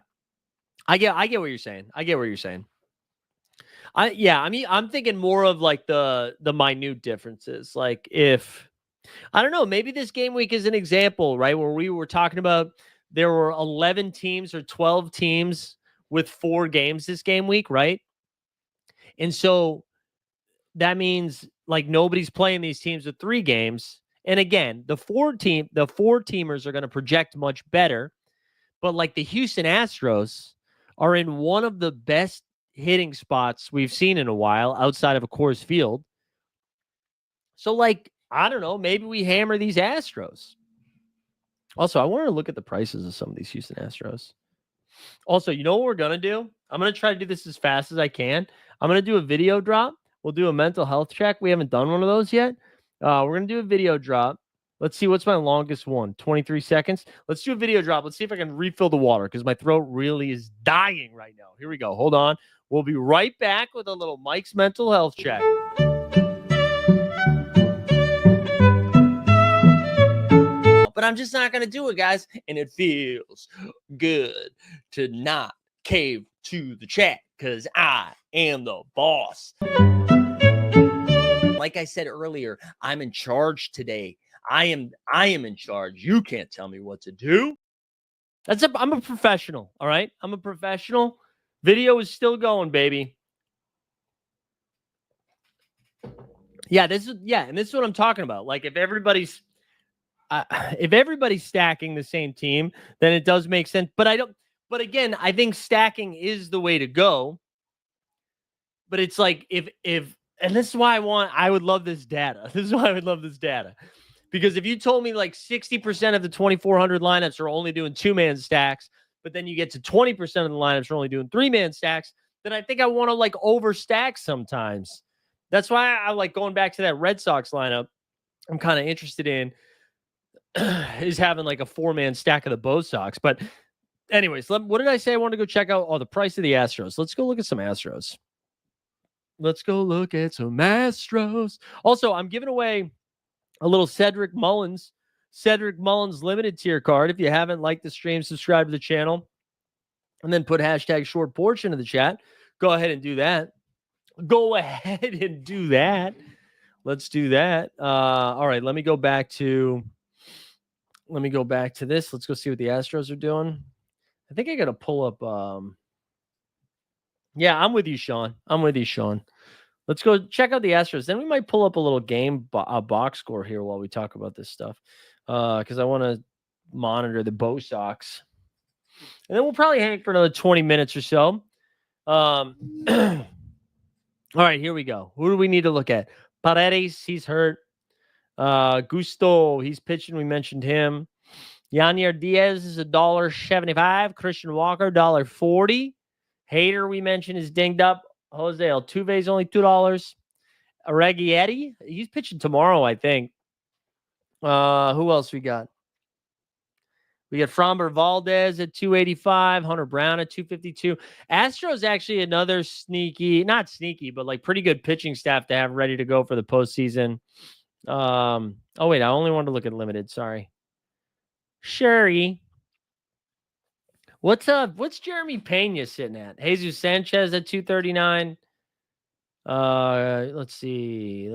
I get what you're saying. I mean, I'm thinking more of like the minute differences. Like if I don't know, maybe this game week is an example, right? Where we were talking about there were 11 teams or 12 teams with 4 games this game week, right? And so that means like nobody's playing these teams with 3 games. And again, the 4 teamers are going to project much better. But like the Houston Astros are in one of the best hitting spots we've seen in a while outside of a Coors Field. So like, I don't know, maybe we hammer these Astros. Also, I want to look at the prices of some of these Houston Astros. Also, you know what we're going to do? I'm going to try to do this as fast as I can. I'm going to do a video drop. We'll do a mental health check. We haven't done one of those yet. We're going to do a video drop. Let's see, what's my longest one? 23 seconds. Let's do a video drop. Let's see if I can refill the water because my throat really is dying right now. Here we go. Hold on. We'll be right back with a little Mike's mental health check. But I'm just not going to do it, guys. And it feels good to not cave to the chat because I am the boss. Like I said earlier, I'm in charge today. I am in charge. You can't tell me what to do. I'm a professional, all right? I'm a professional. Video is still going, baby. Yeah, and this is what I'm talking about. Like if everybody's stacking the same team, then it does make sense. But again, I think stacking is the way to go. But it's like if and this is why I would love this data. This is why I would love this data. Because if you told me like 60% of the 2,400 lineups are only doing 2-man stacks, but then you get to 20% of the lineups are only doing 3-man stacks, then I think I want to like overstack sometimes. That's why I like going back to that Red Sox lineup. I'm kind of interested in is having like a 4-man stack of the Bo Sox. But anyways, what did I say? I wanted to go check out the price of the Astros. Let's go look at some Astros. Also, I'm giving away a little Cedric Mullins limited tier card. If you haven't liked the stream, subscribe to the channel, and then put hashtag short porch into the chat. Go ahead and do that. Let's do that. All right, let me go back to this. Let's go see what the Astros are doing. I think I got to pull up. Yeah, I'm with you, Sean. Let's go check out the Astros. Then we might pull up a little game box score here while we talk about this stuff, because I want to monitor the Bo Sox, and then we'll probably hang for another 20 minutes or so. All right, here we go. Who do we need to look at? Paredes, he's hurt. Gusto, he's pitching. We mentioned him. Yanier Diaz is $1.75. Christian Walker, $1.40. Hader, we mentioned, is dinged up. Jose Altuve is only $2. Arrighetti, he's pitching tomorrow, I think. Who else we got? We got Framber Valdez at 285, Hunter Brown at 252. Astros actually another not sneaky, but like pretty good pitching staff to have ready to go for the postseason. Oh wait, I only wanted to look at limited. Sorry. Sherry. What's Jeremy Pena sitting at? Jesus Sanchez at 239. Let's see.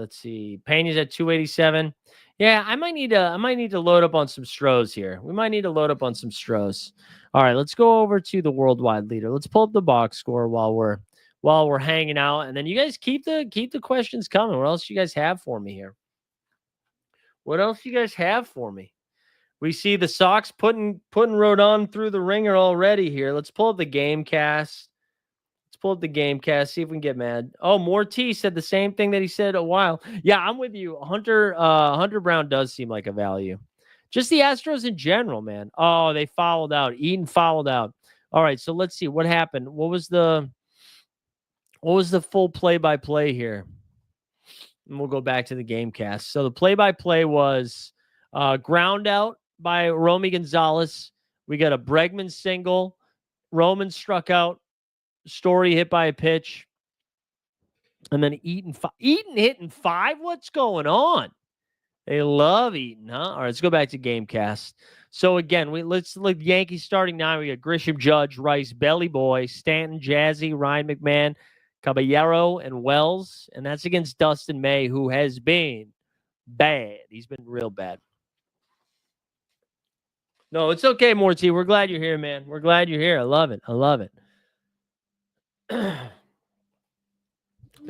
Pena's at 287. Yeah, I might need to load up on some Stros here. We might need to load up on some Stros. All right, let's go over to the worldwide leader. Let's pull up the box score while we're hanging out, and then you guys keep the questions coming. What else you guys have for me here? We see the Sox putting Rodon through the ringer already here. Let's pull up the game cast. See if we can get mad. Oh, Morty said the same thing that he said a while. Yeah, I'm with you. Hunter Brown does seem like a value. Just the Astros in general, man. Oh, they fouled out. Eaton fouled out. All right, so let's see what happened. What was the full play-by-play here? And we'll go back to the game cast. So the play-by-play was ground out by Romy Gonzalez. We got a Bregman single. Roman struck out. Story hit by a pitch. And then Eaton hitting 5? What's going on? They love Eaton, huh? All right, let's go back to Gamecast. So again, let's look Yankees starting 9. We got Grisham, Judge, Rice, Belly Boy, Stanton, Jazzy, Ryan McMahon, Caballero, and Wells. And that's against Dustin May, who has been bad. He's been real bad. No, it's okay, Morty. We're glad you're here, man. We're glad you're here. I love it. But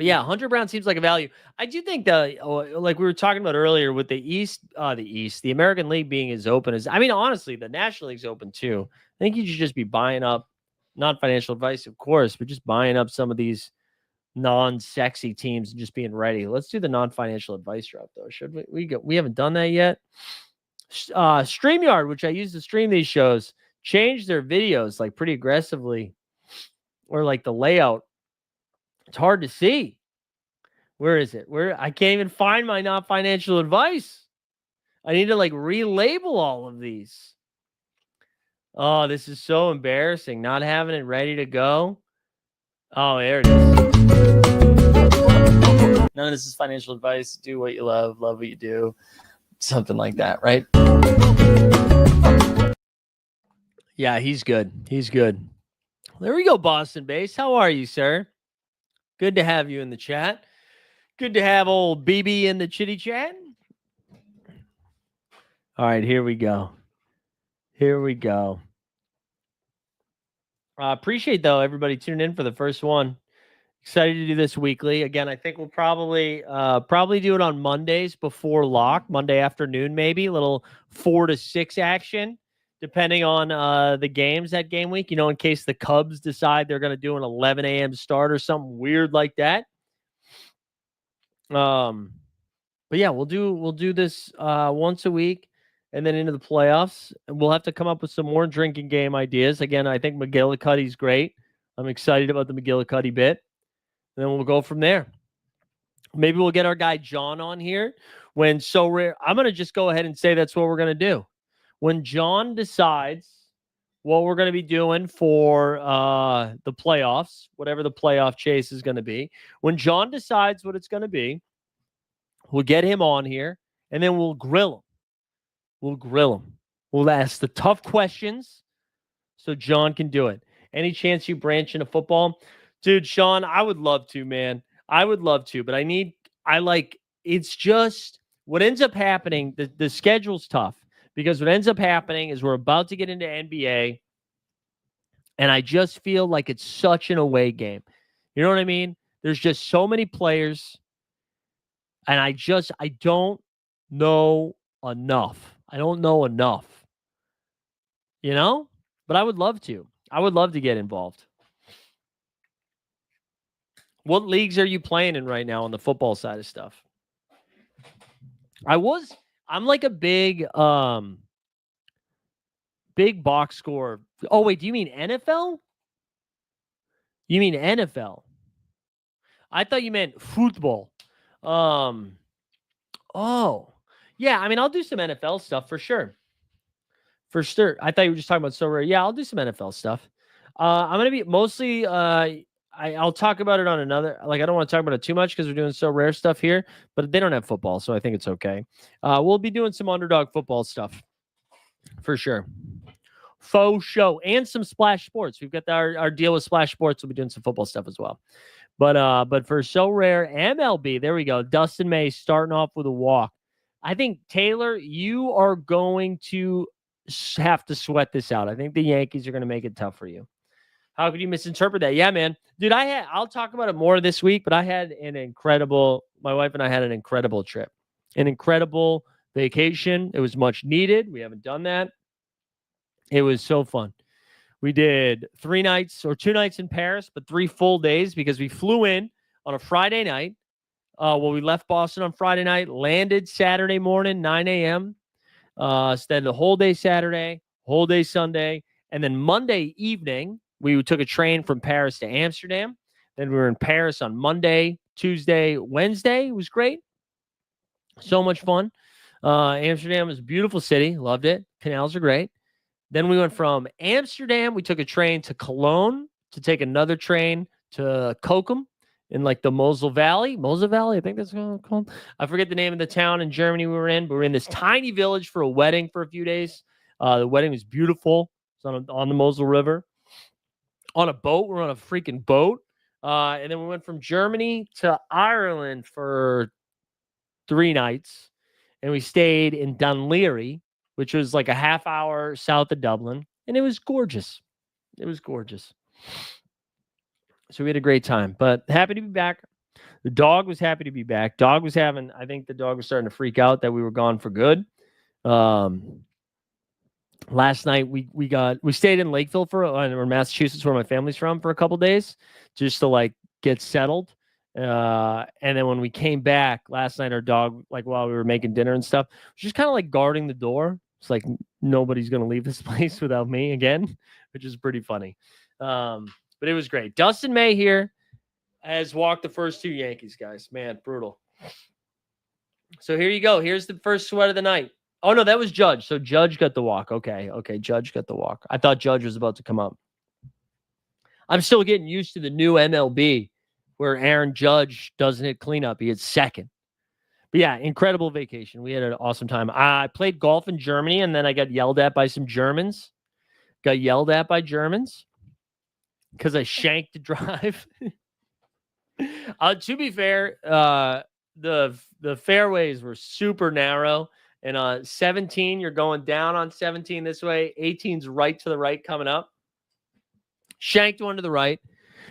yeah, Hunter Brown seems like a value. I do think like we were talking about earlier with the American League being as open as, I mean, honestly, the National League's open too. I think you should just be buying up, not financial advice, of course, but just buying up some of these non-sexy teams and just being ready. Let's do the non-financial advice route though. Should we haven't done that yet. StreamYard, which I use to stream these shows, changed their videos like pretty aggressively, or like the layout. It's hard to see. Where is it? I can't even find my non-financial advice. I need to like relabel all of these. Oh, this is so embarrassing. Not having it ready to go. Oh, there it is. None of this is financial advice. Do what you love what you do. Something like that, right? Yeah, he's good. There we go, Boston Base. How are you, sir? Good to have you in the chat. Good to have old BB in the chitty chat. All right, here we go. Appreciate, though, everybody tuning in for the first one. Excited to do this weekly. Again, I think we'll probably do it on Mondays before lock, Monday afternoon, maybe a little 4 to 6 action, depending on the games that game week. You know, in case the Cubs decide they're going to do an 11 a.m. start or something weird like that. But yeah, we'll do this once a week, and then into the playoffs. And we'll have to come up with some more drinking game ideas. Again, I think McGillicuddy's great. I'm excited about the McGillicuddy bit. And then we'll go from there. Maybe we'll get our guy John on here when So Rare. I'm going to just go ahead and say that's what we're going to do. When John decides what we're going to be doing for the playoffs, whatever the playoff chase is going to be, when John decides what it's going to be, we'll get him on here, and then we'll grill him. We'll ask the tough questions so John can do it. Any chance you branch into football? Dude, Sean, I would love to, man. I would love to, but I it's just what ends up happening. The schedule's tough because what ends up happening is we're about to get into NBA, and I just feel like it's such an away game. You know what I mean? There's just so many players, and I don't know enough. I don't know enough, you know? But I would love to. I would love to get involved. What leagues are you playing in right now on the football side of stuff? I'm like a big box score. Oh wait, do you mean NFL? You mean NFL? I thought you meant football. Um oh. Yeah, I mean I'll do some NFL stuff for sure. For sure. I thought you were just talking about Sorare. Yeah, I'll do some NFL stuff. I'm gonna be mostly I'll talk about it on another, like I don't want to talk about it too much because we're doing so rare stuff here, but they don't have football, so I think it's okay. We'll be doing some underdog football stuff for sure. Faux show and some Splash Sports. We've got our deal with Splash Sports. We'll be doing some football stuff as well. But for so rare MLB, there we go. Dustin May starting off with a walk. I think Taylor, you are going to have to sweat this out. I think the Yankees are going to make it tough for you. How could you misinterpret that? Yeah, man. Dude, I'll talk about it more this week, but my wife and I had an incredible trip, an incredible vacation. It was much needed. We haven't done that. It was so fun. We did 2 nights in Paris, but 3 full days because we flew in on a Friday night. We left Boston on Friday night, landed Saturday morning, 9 a.m. Spent the whole day Saturday, whole day Sunday, and then Monday evening, we took a train from Paris to Amsterdam. Then we were in Paris on Monday, Tuesday, Wednesday. It was great. So much fun. Amsterdam was a beautiful city. Loved it. Canals are great. Then we went from Amsterdam. We took a train to Cologne to take another train to Kokum in like the Mosel Valley. Mosel Valley, I think that's what it's called. I forget the name of the town in Germany we were in, but we were in this tiny village for a wedding for a few days. The wedding was beautiful. It's on the Mosel River. On a boat. We're on a freaking boat. And then we went from Germany to Ireland for 3 nights. And we stayed in Dunleary, which was like a half hour south of Dublin. And it was gorgeous. It was gorgeous. So we had a great time. But happy to be back. The dog was happy to be back. I think the dog was starting to freak out that we were gone for good. Last night we stayed in Lakeville or Massachusetts, where my family's from, for a couple days, just to like get settled. And then when we came back last night, our dog, like while we were making dinner and stuff, was just kind of like guarding the door. It's like nobody's gonna leave this place without me again, which is pretty funny. But it was great. Dustin May here has walked the first 2 Yankees, guys. Man, brutal. So here you go. Here's the first sweat of the night. Oh, no, that was Judge. So Judge got the walk. Okay, Judge got the walk. I thought Judge was about to come up. I'm still getting used to the new MLB where Aaron Judge doesn't hit cleanup. He hits second. But yeah, incredible vacation. We had an awesome time. I played golf in Germany, and then I got yelled at by some Germans. Got yelled at by Germans because I shanked the drive. To be fair, the fairways were super narrow. And 17, you're going down on 17 this way. 18's right to the right coming up. Shanked one to the right.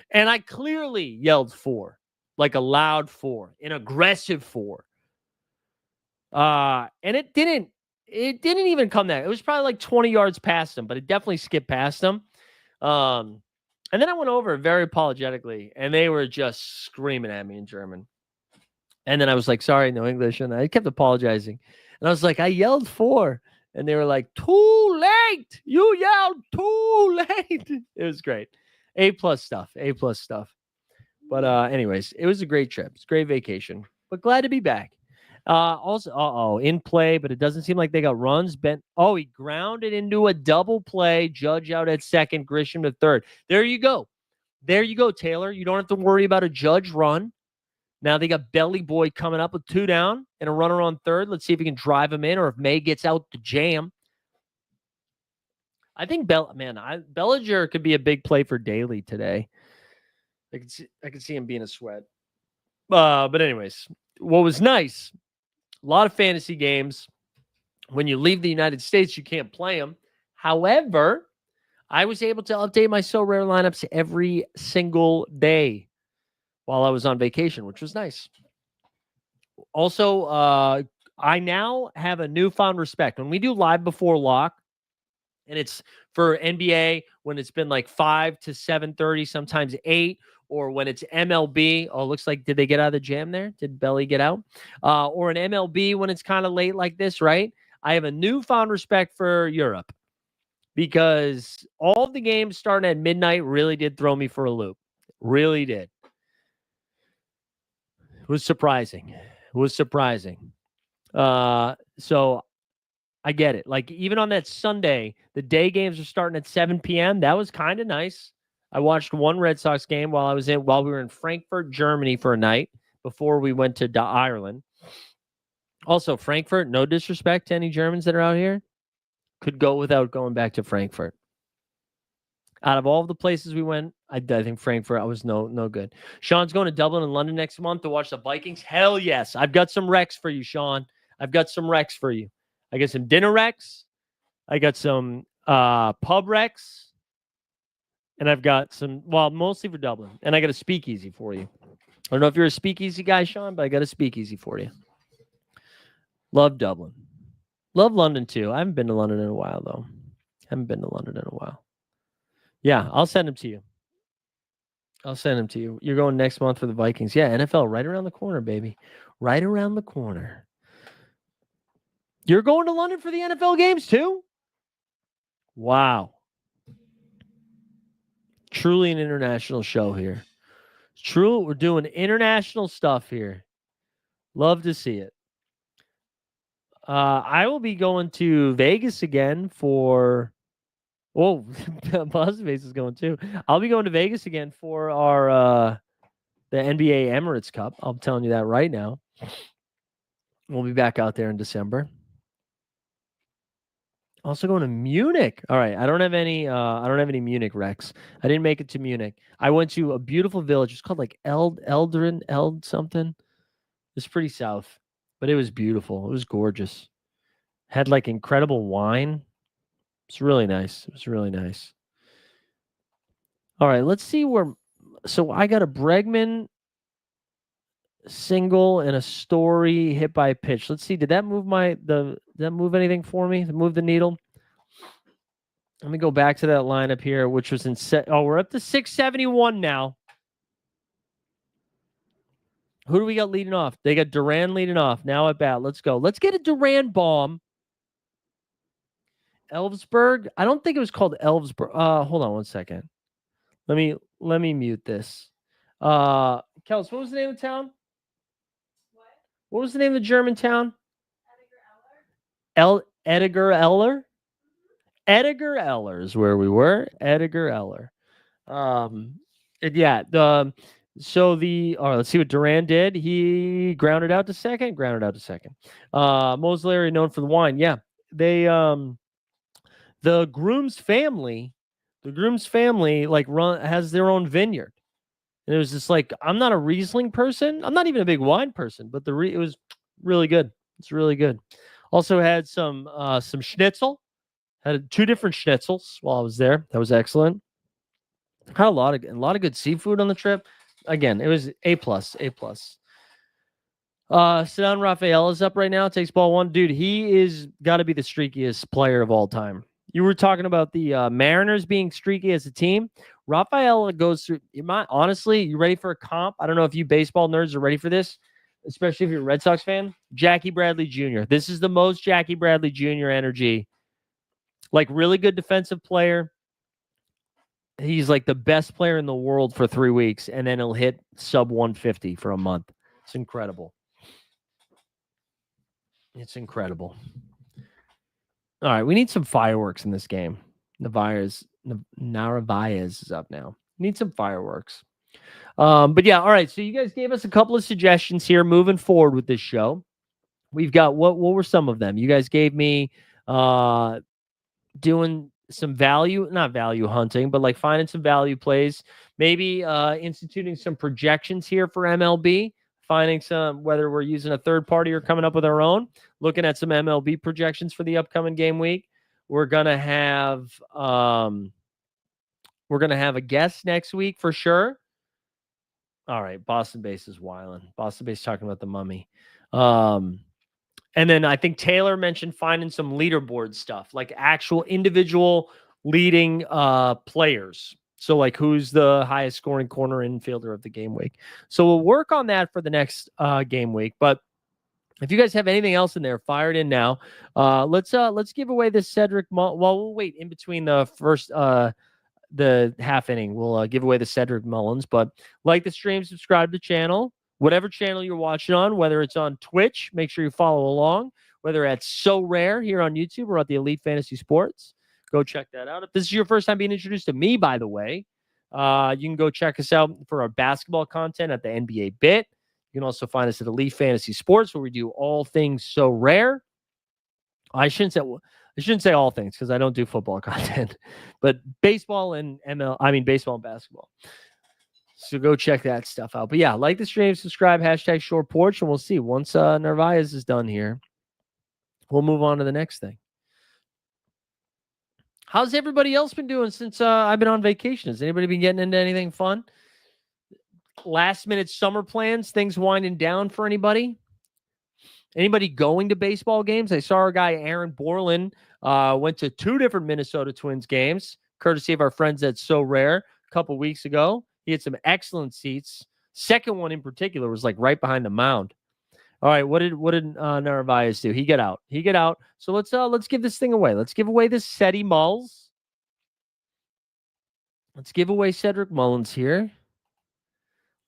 And I clearly yelled 4, like a loud 4, an aggressive 4. And it didn't even come that. It was probably like 20 yards past him, but it definitely skipped past him. And then I went over very apologetically, and they were just screaming at me in German. And then I was like, sorry, no English. And I kept apologizing. And I was like, I yelled 4. And they were like, too late. You yelled too late. It was great. A+ stuff. But anyways, it was a great trip. It's a great vacation. But glad to be back. Also, in play, but it doesn't seem like they got runs. He grounded into a double play. Judge out at second, Grisham to third. There you go. Taylor. You don't have to worry about a Judge run. Now they got Belly Boy coming up with 2 down and a runner on third. Let's see if he can drive him in, or if May gets out the jam. I think Bellinger could be a big play for Daly today. I could see him being a sweat. But anyways, what was nice, a lot of fantasy games. When you leave the United States, you can't play them. However, I was able to update my Sorare lineups every single day while I was on vacation, which was nice. Also, I now have a newfound respect. When we do live before lock, and it's for NBA when it's been like 5 to 7:30, sometimes 8, or when it's MLB. Oh, looks like, did they get out of the jam there? Did Belly get out? Or an MLB when it's kind of late like this, right? I have a newfound respect for Europe because all of the games starting at midnight really did throw me for a loop. Really did. It was surprising. It was surprising. So I get it. Like, even on that Sunday, the day games are starting at 7 p.m. That was kind of nice. I watched one Red Sox game while we were in Frankfurt, Germany for a night before we went to Ireland. Also, Frankfurt, no disrespect to any Germans that are out here, could go without going back to Frankfurt. Out of all of the places we went, I think Frankfurt, I was no good. Sean's going to Dublin and London next month to watch the Vikings. Hell yes. I've got some recs for you, Sean. I've got some recs for you. I got some dinner recs. I got some pub recs. And I've got some, well, mostly for Dublin. And I got a speakeasy for you. I don't know if you're a speakeasy guy, Sean, but I got a speakeasy for you. Love Dublin. Love London, too. I haven't been to London in a while, though. Yeah, I'll send them to you. You're going next month for the Vikings. Yeah, NFL right around the corner, baby. Right around the corner. You're going to London for the NFL games, too? Wow. Truly an international show here. True, we're doing international stuff here. Love to see it. I will be going to Vegas again for. Oh, Buzzface is going too. I'll be going to Vegas again for our the NBA Emirates Cup. I'm telling you that right now. We'll be back out there in December. Also going to Munich. All right, I don't have any Munich Rex. I didn't make it to Munich. I went to a beautiful village. It's called like Eld something. It's pretty south, but it was beautiful. It was gorgeous. Had like incredible wine. It's really nice. It was really nice. All right, let's see where. So I got a Bregman single and a Story hit by a pitch. Let's see. Did that move did that move anything for me? Move the needle? Let me go back to that lineup here, which was in set. Oh, we're up to 671 now. Who do we got leading off? They got Duran leading off. Now at bat. Let's go. Let's get a Duran bomb. Elvsburg. I don't think it was called Elvsburg. Hold on one second. Let me mute this. Kels, what was the name of the town? What was the name of the German town? Edgar Eller? Edgar Eller is where we were. Edgar Eller. Yeah. Let's see what Duran did. He grounded out to second. Mosley, known for the wine. Yeah. They the groom's family like has their own vineyard. And it was just like, I'm not a Riesling person. I'm not even a big wine person, but it was really good. It's really good. Also had some schnitzel. Had 2 different schnitzels while I was there. That was excellent. Had a lot of good seafood on the trip. Again, it was A+. Cedon Rafael is up right now. Takes ball 1. Dude, he is got to be the streakiest player of all time. You were talking about the Mariners being streaky as a team. Rafael goes through. Honestly, you ready for a comp? I don't know if you baseball nerds are ready for this, especially if you're a Red Sox fan. Jackie Bradley Jr. This is the most Jackie Bradley Jr. energy. Like, really good defensive player. He's like the best player in the world for 3 weeks, and then he'll hit sub 150 for a month. It's incredible. All right, we need some fireworks in this game. Narvaez is up now. Need some fireworks. But yeah, all right. So you guys gave us a couple of suggestions here moving forward with this show. We've got what were some of them? You guys gave me doing some not value hunting, but like finding some value plays. Maybe instituting some projections here for MLB. finding some, whether we're using a third party or coming up with our own, looking at some MLB projections for the upcoming game week. We're gonna have a guest next week for sure. All right, Boston Base is wilding. Boston Base talking about the mummy. And then I think Taylor mentioned finding some leaderboard stuff, like actual individual leading players. So like who's the highest scoring corner infielder of the game week. So we'll work on that for the next game week. But if you guys have anything else in there, fire it in now. Let's give away this Cedric. Well, we'll wait in between the first the half inning. We'll give away the Cedric Mullins. But like the stream, subscribe to the channel. Whatever channel you're watching on, whether it's on Twitch, make sure you follow along. Whether it's Sorare here on YouTube or at the Elite Fantasy Sports, go check that out. If this is your first time being introduced to me, by the way, you can go check us out for our basketball content at the NBA Bit. You can also find us at Elite Fantasy Sports, where we do all things so rare. I shouldn't say all things because I don't do football content, but baseball and baseball and basketball. So go check that stuff out. But yeah, like the stream, subscribe, hashtag short porch, and we'll see. Once Narvaez is done here, we'll move on to the next thing. How's everybody else been doing since I've been on vacation? Has anybody been getting into anything fun? Last minute summer plans, things winding down for anybody? Anybody going to baseball games? I saw our guy Aaron Borland went to 2 different Minnesota Twins games, courtesy of our friends at So Rare a couple weeks ago. He had some excellent seats. Second one in particular was like right behind the mound. All right, what did Narvaez do? He got out. So let's give this thing away. Let's give away this Ceddy Mulls. Let's give away Cedric Mullins here.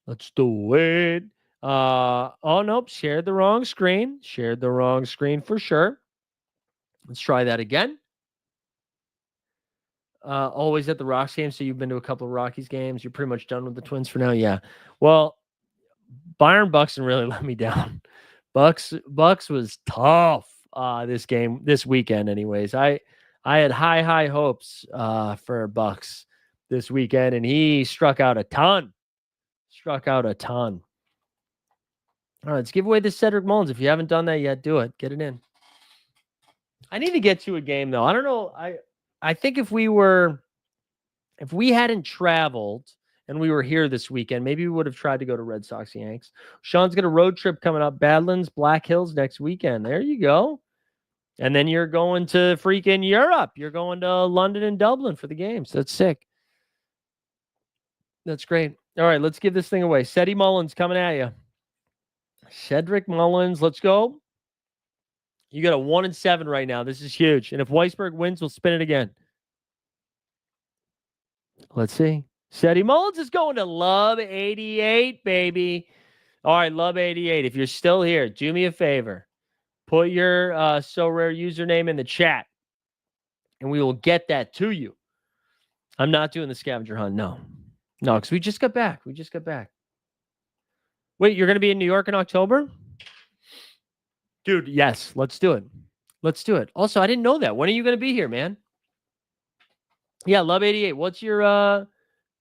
Let's do it. Oh nope, shared the wrong screen. Shared the wrong screen for sure. Let's try that again. Always at the Rocks game. So you've been to a couple of Rockies games. You're pretty much done with the Twins for now. Yeah. Well, Byron Buxton really let me down. Bucks was tough this weekend. Anyways, I had high hopes for Bucks this weekend, and he struck out a ton. All right, let's give away this Cedric Mullins. If you haven't done that yet, do it. Get it in. I need to get to a game though. I don't know. I think if we hadn't traveled and we were here this weekend, maybe we would have tried to go to Red Sox Yanks. Sean's got a road trip coming up, Badlands, Black Hills next weekend. There you go. And then you're going to freaking Europe. You're going to London and Dublin for the games. That's sick. That's great. All right, let's give this thing away. Ceddy Mullins coming at you. Cedric Mullins, let's go. You got a 1-7 right now. This is huge. And if Weisberg wins, we'll spin it again. Let's see. Ceddy Mullins is going to Love 88, baby. All right, Love 88. If you're still here, do me a favor. Put your So Rare username in the chat, and we will get that to you. I'm not doing the scavenger hunt. No, because we just got back. Wait, you're going to be in New York in October? Dude, yes. Let's do it. Also, I didn't know that. When are you going to be here, man? Yeah, Love 88. What's your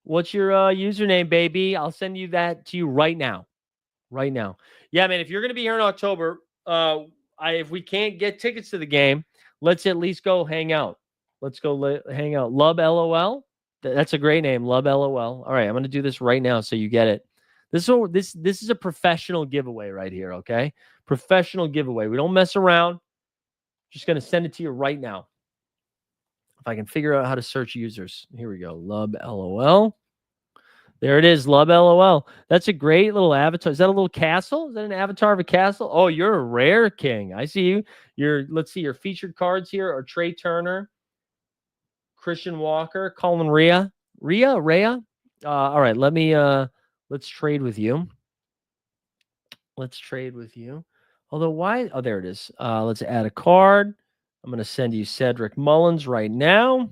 username, baby? I'll send you that to you right now. Yeah, man, if you're going to be here in October, if we can't get tickets to the game, let's at least go hang out. Let's go hang out. Love LOL. That's a great name. Love LOL. All right, I'm going to do this right now so you get it. This is a professional giveaway right here, okay? Professional giveaway. We don't mess around. Just going to send it to you right now. If I can figure out how to search users. Here we go. Love LOL. There it is. Love LOL. That's a great little avatar. Is that a little castle? Is that an avatar of a castle? Oh, you're a rare king. I see you. Let's see. Your featured cards here are Trey Turner, Christian Walker, Colin Rhea. All right. Let's trade with you. Although why? Oh, there it is. Let's add a card. I'm going to send you Cedric Mullins right now.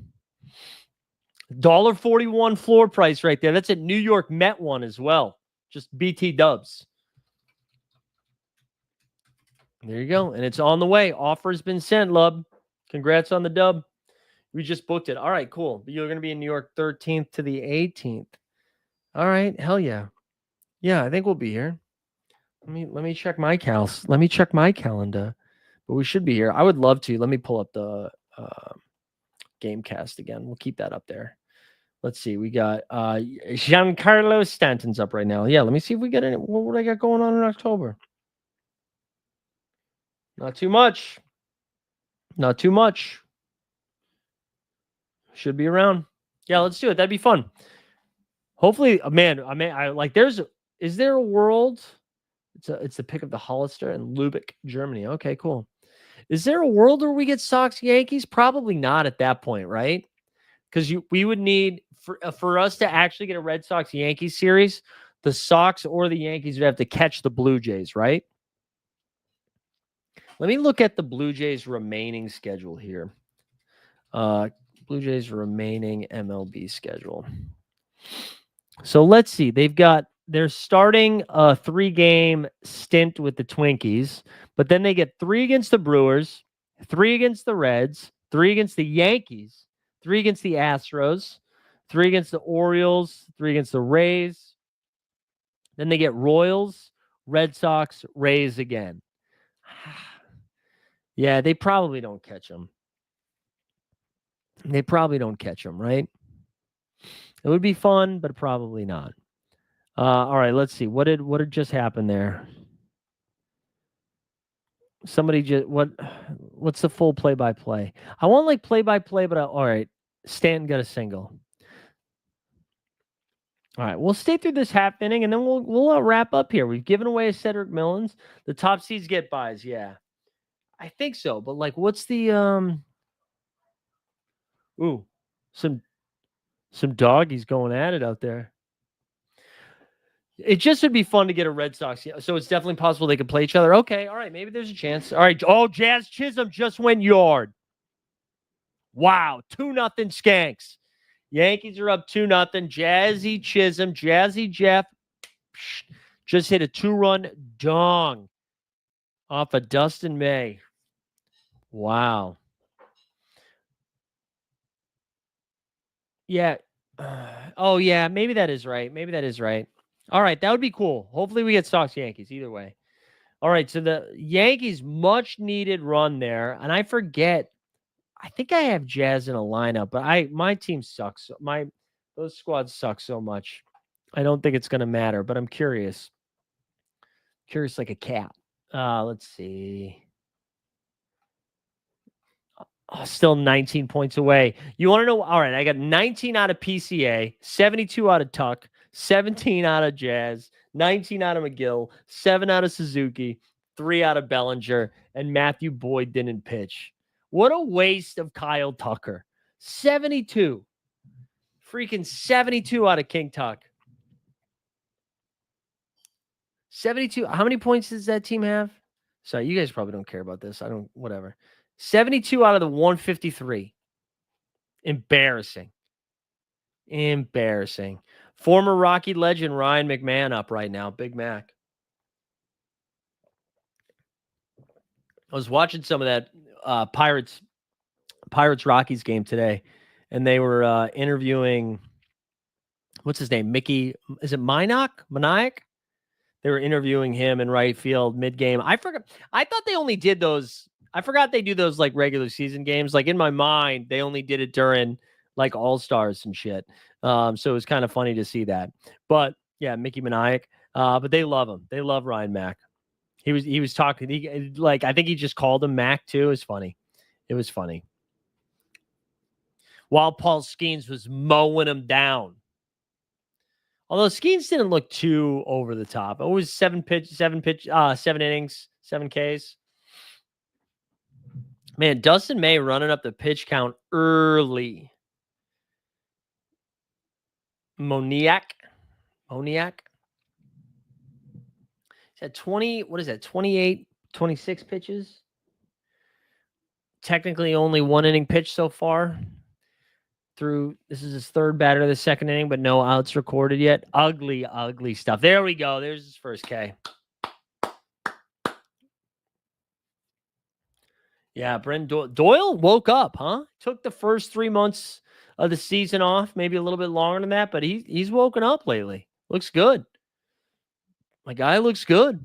$1.41 floor price right there. That's a New York Met one as well. Just BT dubs. There you go. And it's on the way. Offer's been sent, Lub. Congrats on the dub. We just booked it. All right, cool. You're going to be in New York 13th to the 18th. All right. Hell yeah. Yeah, I think we'll be here. Let me check my Let me check my calendar. But we should be here. I would love to. Let me pull up the Gamecast again. We'll keep that up there. Let's see. We got Giancarlo Stanton's up right now. Yeah, let me see if we get any. What I got going on in October? Not too much. Not too much. Should be around. Yeah, let's do it. That'd be fun. Hopefully, man. I like. Is there a world? It's the pick of the Hollister in Lübeck, Germany. Okay, cool. Is there a world where we get Sox Yankees? Probably not at that point, right? Because we would need for us to actually get a Red Sox Yankees series, the Sox or the Yankees would have to catch the Blue Jays, right? Let me look at the Blue Jays remaining schedule here. Blue Jays remaining MLB schedule. So let's see. They're starting a 3-game stint with the Twinkies, but then they get 3 against the Brewers, 3 against the Reds, 3 against the Yankees, 3 against the Astros, 3 against the Orioles, 3 against the Rays. Then they get Royals, Red Sox, Rays again. Yeah, they probably don't catch them. They probably don't catch them, right? It would be fun, but probably not. All right, let's see. What did just happen there? Somebody just what's the full play-by-play? I want like play-by-play, but all right. Stanton got a single. All right, we'll stay through this half inning, and then we'll wrap up here. We've given away a Cedric Millens. The top seeds get buys, yeah. I think so, but like, what's the Ooh, some doggies going at it out there. It just would be fun to get a Red Sox. So it's definitely possible they could play each other. Okay, all right, maybe there's a chance. All right, oh, Jazz Chisholm just went yard. Wow, 2-0 Skanks. Yankees are up 2-0. Jazzy Chisholm, Jazzy Jeff just hit a 2-run dong off of Dustin May. Wow. Yeah. Oh, yeah, maybe that is right. Maybe that is right. All right, that would be cool. Hopefully we get Sox Yankees either way. All right, so the Yankees much needed run there, and I forget. I think I have Jazz in a lineup, but my team sucks. Those squads suck so much. I don't think it's going to matter, but I'm curious. Curious like a cat. Let's see. Still 19 points away. You want to know? All right, I got 19 out of PCA, 72 out of Tuck, 17 out of Jazz, 19 out of McGill, 7 out of Suzuki, 3 out of Bellinger, and Matthew Boyd didn't pitch. What a waste of Kyle Tucker. 72. Freaking 72 out of King Tuck. 72. How many points does that team have? Sorry, you guys probably don't care about this. Whatever. 72 out of the 153. Embarrassing. Embarrassing. Former Rocky legend Ryan McMahon up right now. Big Mac. I was watching some of that Pirates Rockies game today, and they were interviewing, what's his name? Mickey, is it Maniac? They were interviewing him in right field mid-game. I forgot. I thought they only did those. I forgot they do those like regular season games. Like in my mind, they only did it during like All-Stars and shit. So it was kind of funny to see that. But yeah, Mickey Maniac. But they love him. They love Ryan Mack. He was talking. I think he just called him Mac too. It was funny. It was funny. While Paul Skeens was mowing him down. Although Skeens didn't look too over the top. It was 7 innings, 7 Ks. Man, Dustin May running up the pitch count early. Moniak. Is that 20? What is that? 28, 26 pitches? Technically only 1 inning pitch so far. This is his 3rd batter of the 2nd inning, but no outs recorded yet. Ugly, ugly stuff. There we go. There's his first K. Yeah, Brent Doyle woke up, huh? Took the first 3 months of the season off, maybe a little bit longer than that, but he's woken up lately. Looks good. My guy looks good.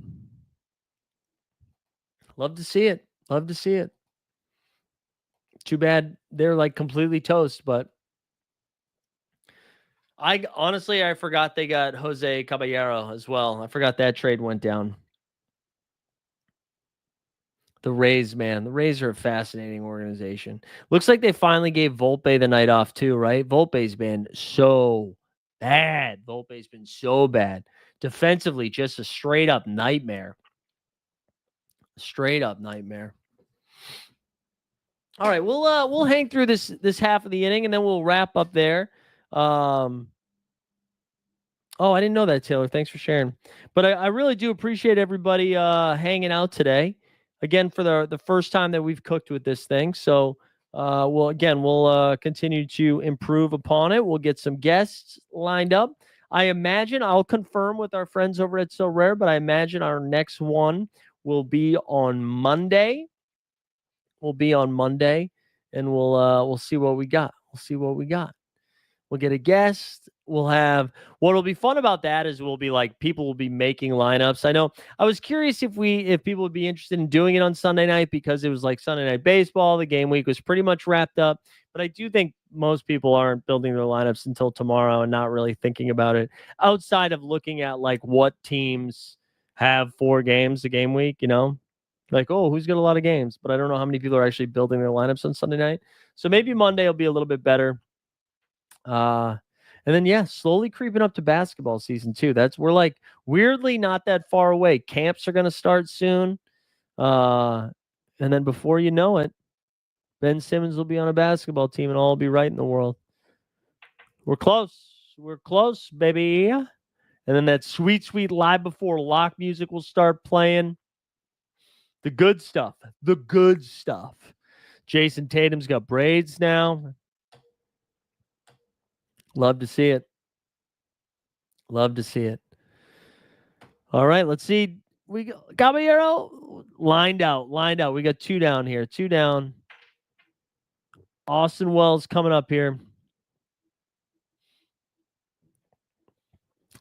Love to see it. Love to see it. Too bad they're like completely toast, but I honestly I forgot they got Jose Caballero as well. I forgot that trade went down. The Rays, man. The Rays are a fascinating organization. Looks like they finally gave Volpe the night off too, right? Volpe's been so bad. Volpe's been so bad. Defensively, just a straight up nightmare. Straight up nightmare. All right, we'll hang through this half of the inning and then we'll wrap up there. Oh, I didn't know that, Taylor. Thanks for sharing. But I really do appreciate everybody hanging out today. Again, for the first time that we've cooked with this thing. So we'll continue to improve upon it. We'll get some guests lined up. I imagine I'll confirm with our friends over at So Rare, but I imagine our next one will be on Monday. And we'll see what we got. We'll get a guest. We'll have what'll be fun about that is we'll be like people will be making lineups. I know I was curious if people would be interested in doing it on Sunday night because it was like Sunday night baseball. The game week was pretty much wrapped up. But I do think most people aren't building their lineups until tomorrow and not really thinking about it outside of looking at like what teams have 4 games a game week, like, oh, who's got a lot of games? But I don't know how many people are actually building their lineups on Sunday night. So maybe Monday will be a little bit better. And then slowly creeping up to basketball season too. We're like weirdly not that far away. Camps are going to start soon. And then before you know it, Ben Simmons will be on a basketball team and all will be right in the world. We're close, baby. And then that sweet, sweet live before lock music will start playing. The good stuff. Jason Tatum's got braids now. Love to see it. All right, let's see. We got Caballero lined out. We got 2 down here. 2 down. Austin Wells coming up here.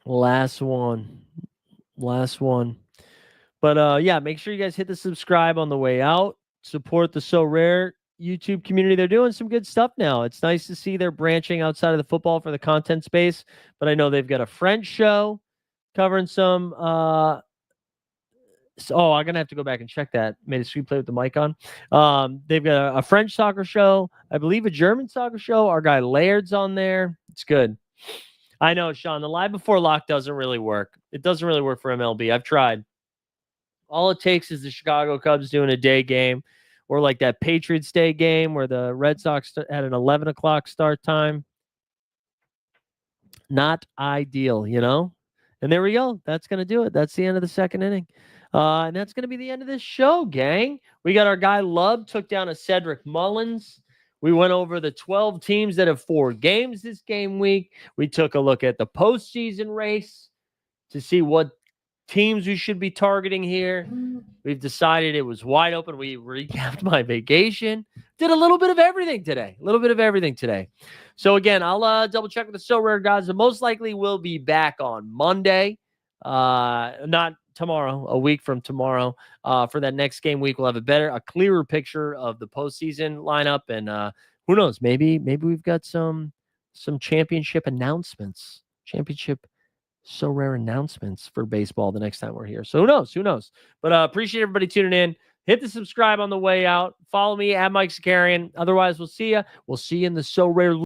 Last one. But make sure you guys hit the subscribe on the way out. Support the So Rare YouTube community. They're doing some good stuff now. It's nice to see they're branching outside of the football for the content space. But I know they've got a French show covering some I'm gonna have to go back and check that. Made a sweet play with the mic on. They've got a French soccer show, I believe a German soccer show. Our guy Laird's on there. It's good. I know, Sean, the live before lock doesn't really work. It doesn't really work for MLB. I've tried. All it takes is the Chicago Cubs doing a day game, or like that Patriots Day game where the Red Sox had an 11 o'clock start time. Not ideal, And there we go. That's going to do it. That's the end of the second inning. And that's going to be the end of this show, gang. We got our guy Love took down a Cedric Mullins. We went over the 12 teams that have 4 games this game week. We took a look at the postseason race to see what teams we should be targeting here. We've decided it was wide open. We recapped my vacation. Did a little bit of everything today. So again, I'll double check with the So Rare guys. And most likely we'll be back on Monday. Not tomorrow, a week from tomorrow. For that next game week, we'll have a clearer picture of the postseason lineup. And who knows? Maybe we've got some championship announcements. So Rare announcements for baseball the next time we're here. So who knows? But appreciate everybody tuning in. Hit the subscribe on the way out. Follow me at Mike Zakarian. Otherwise, we'll see you. We'll see you in the So Rare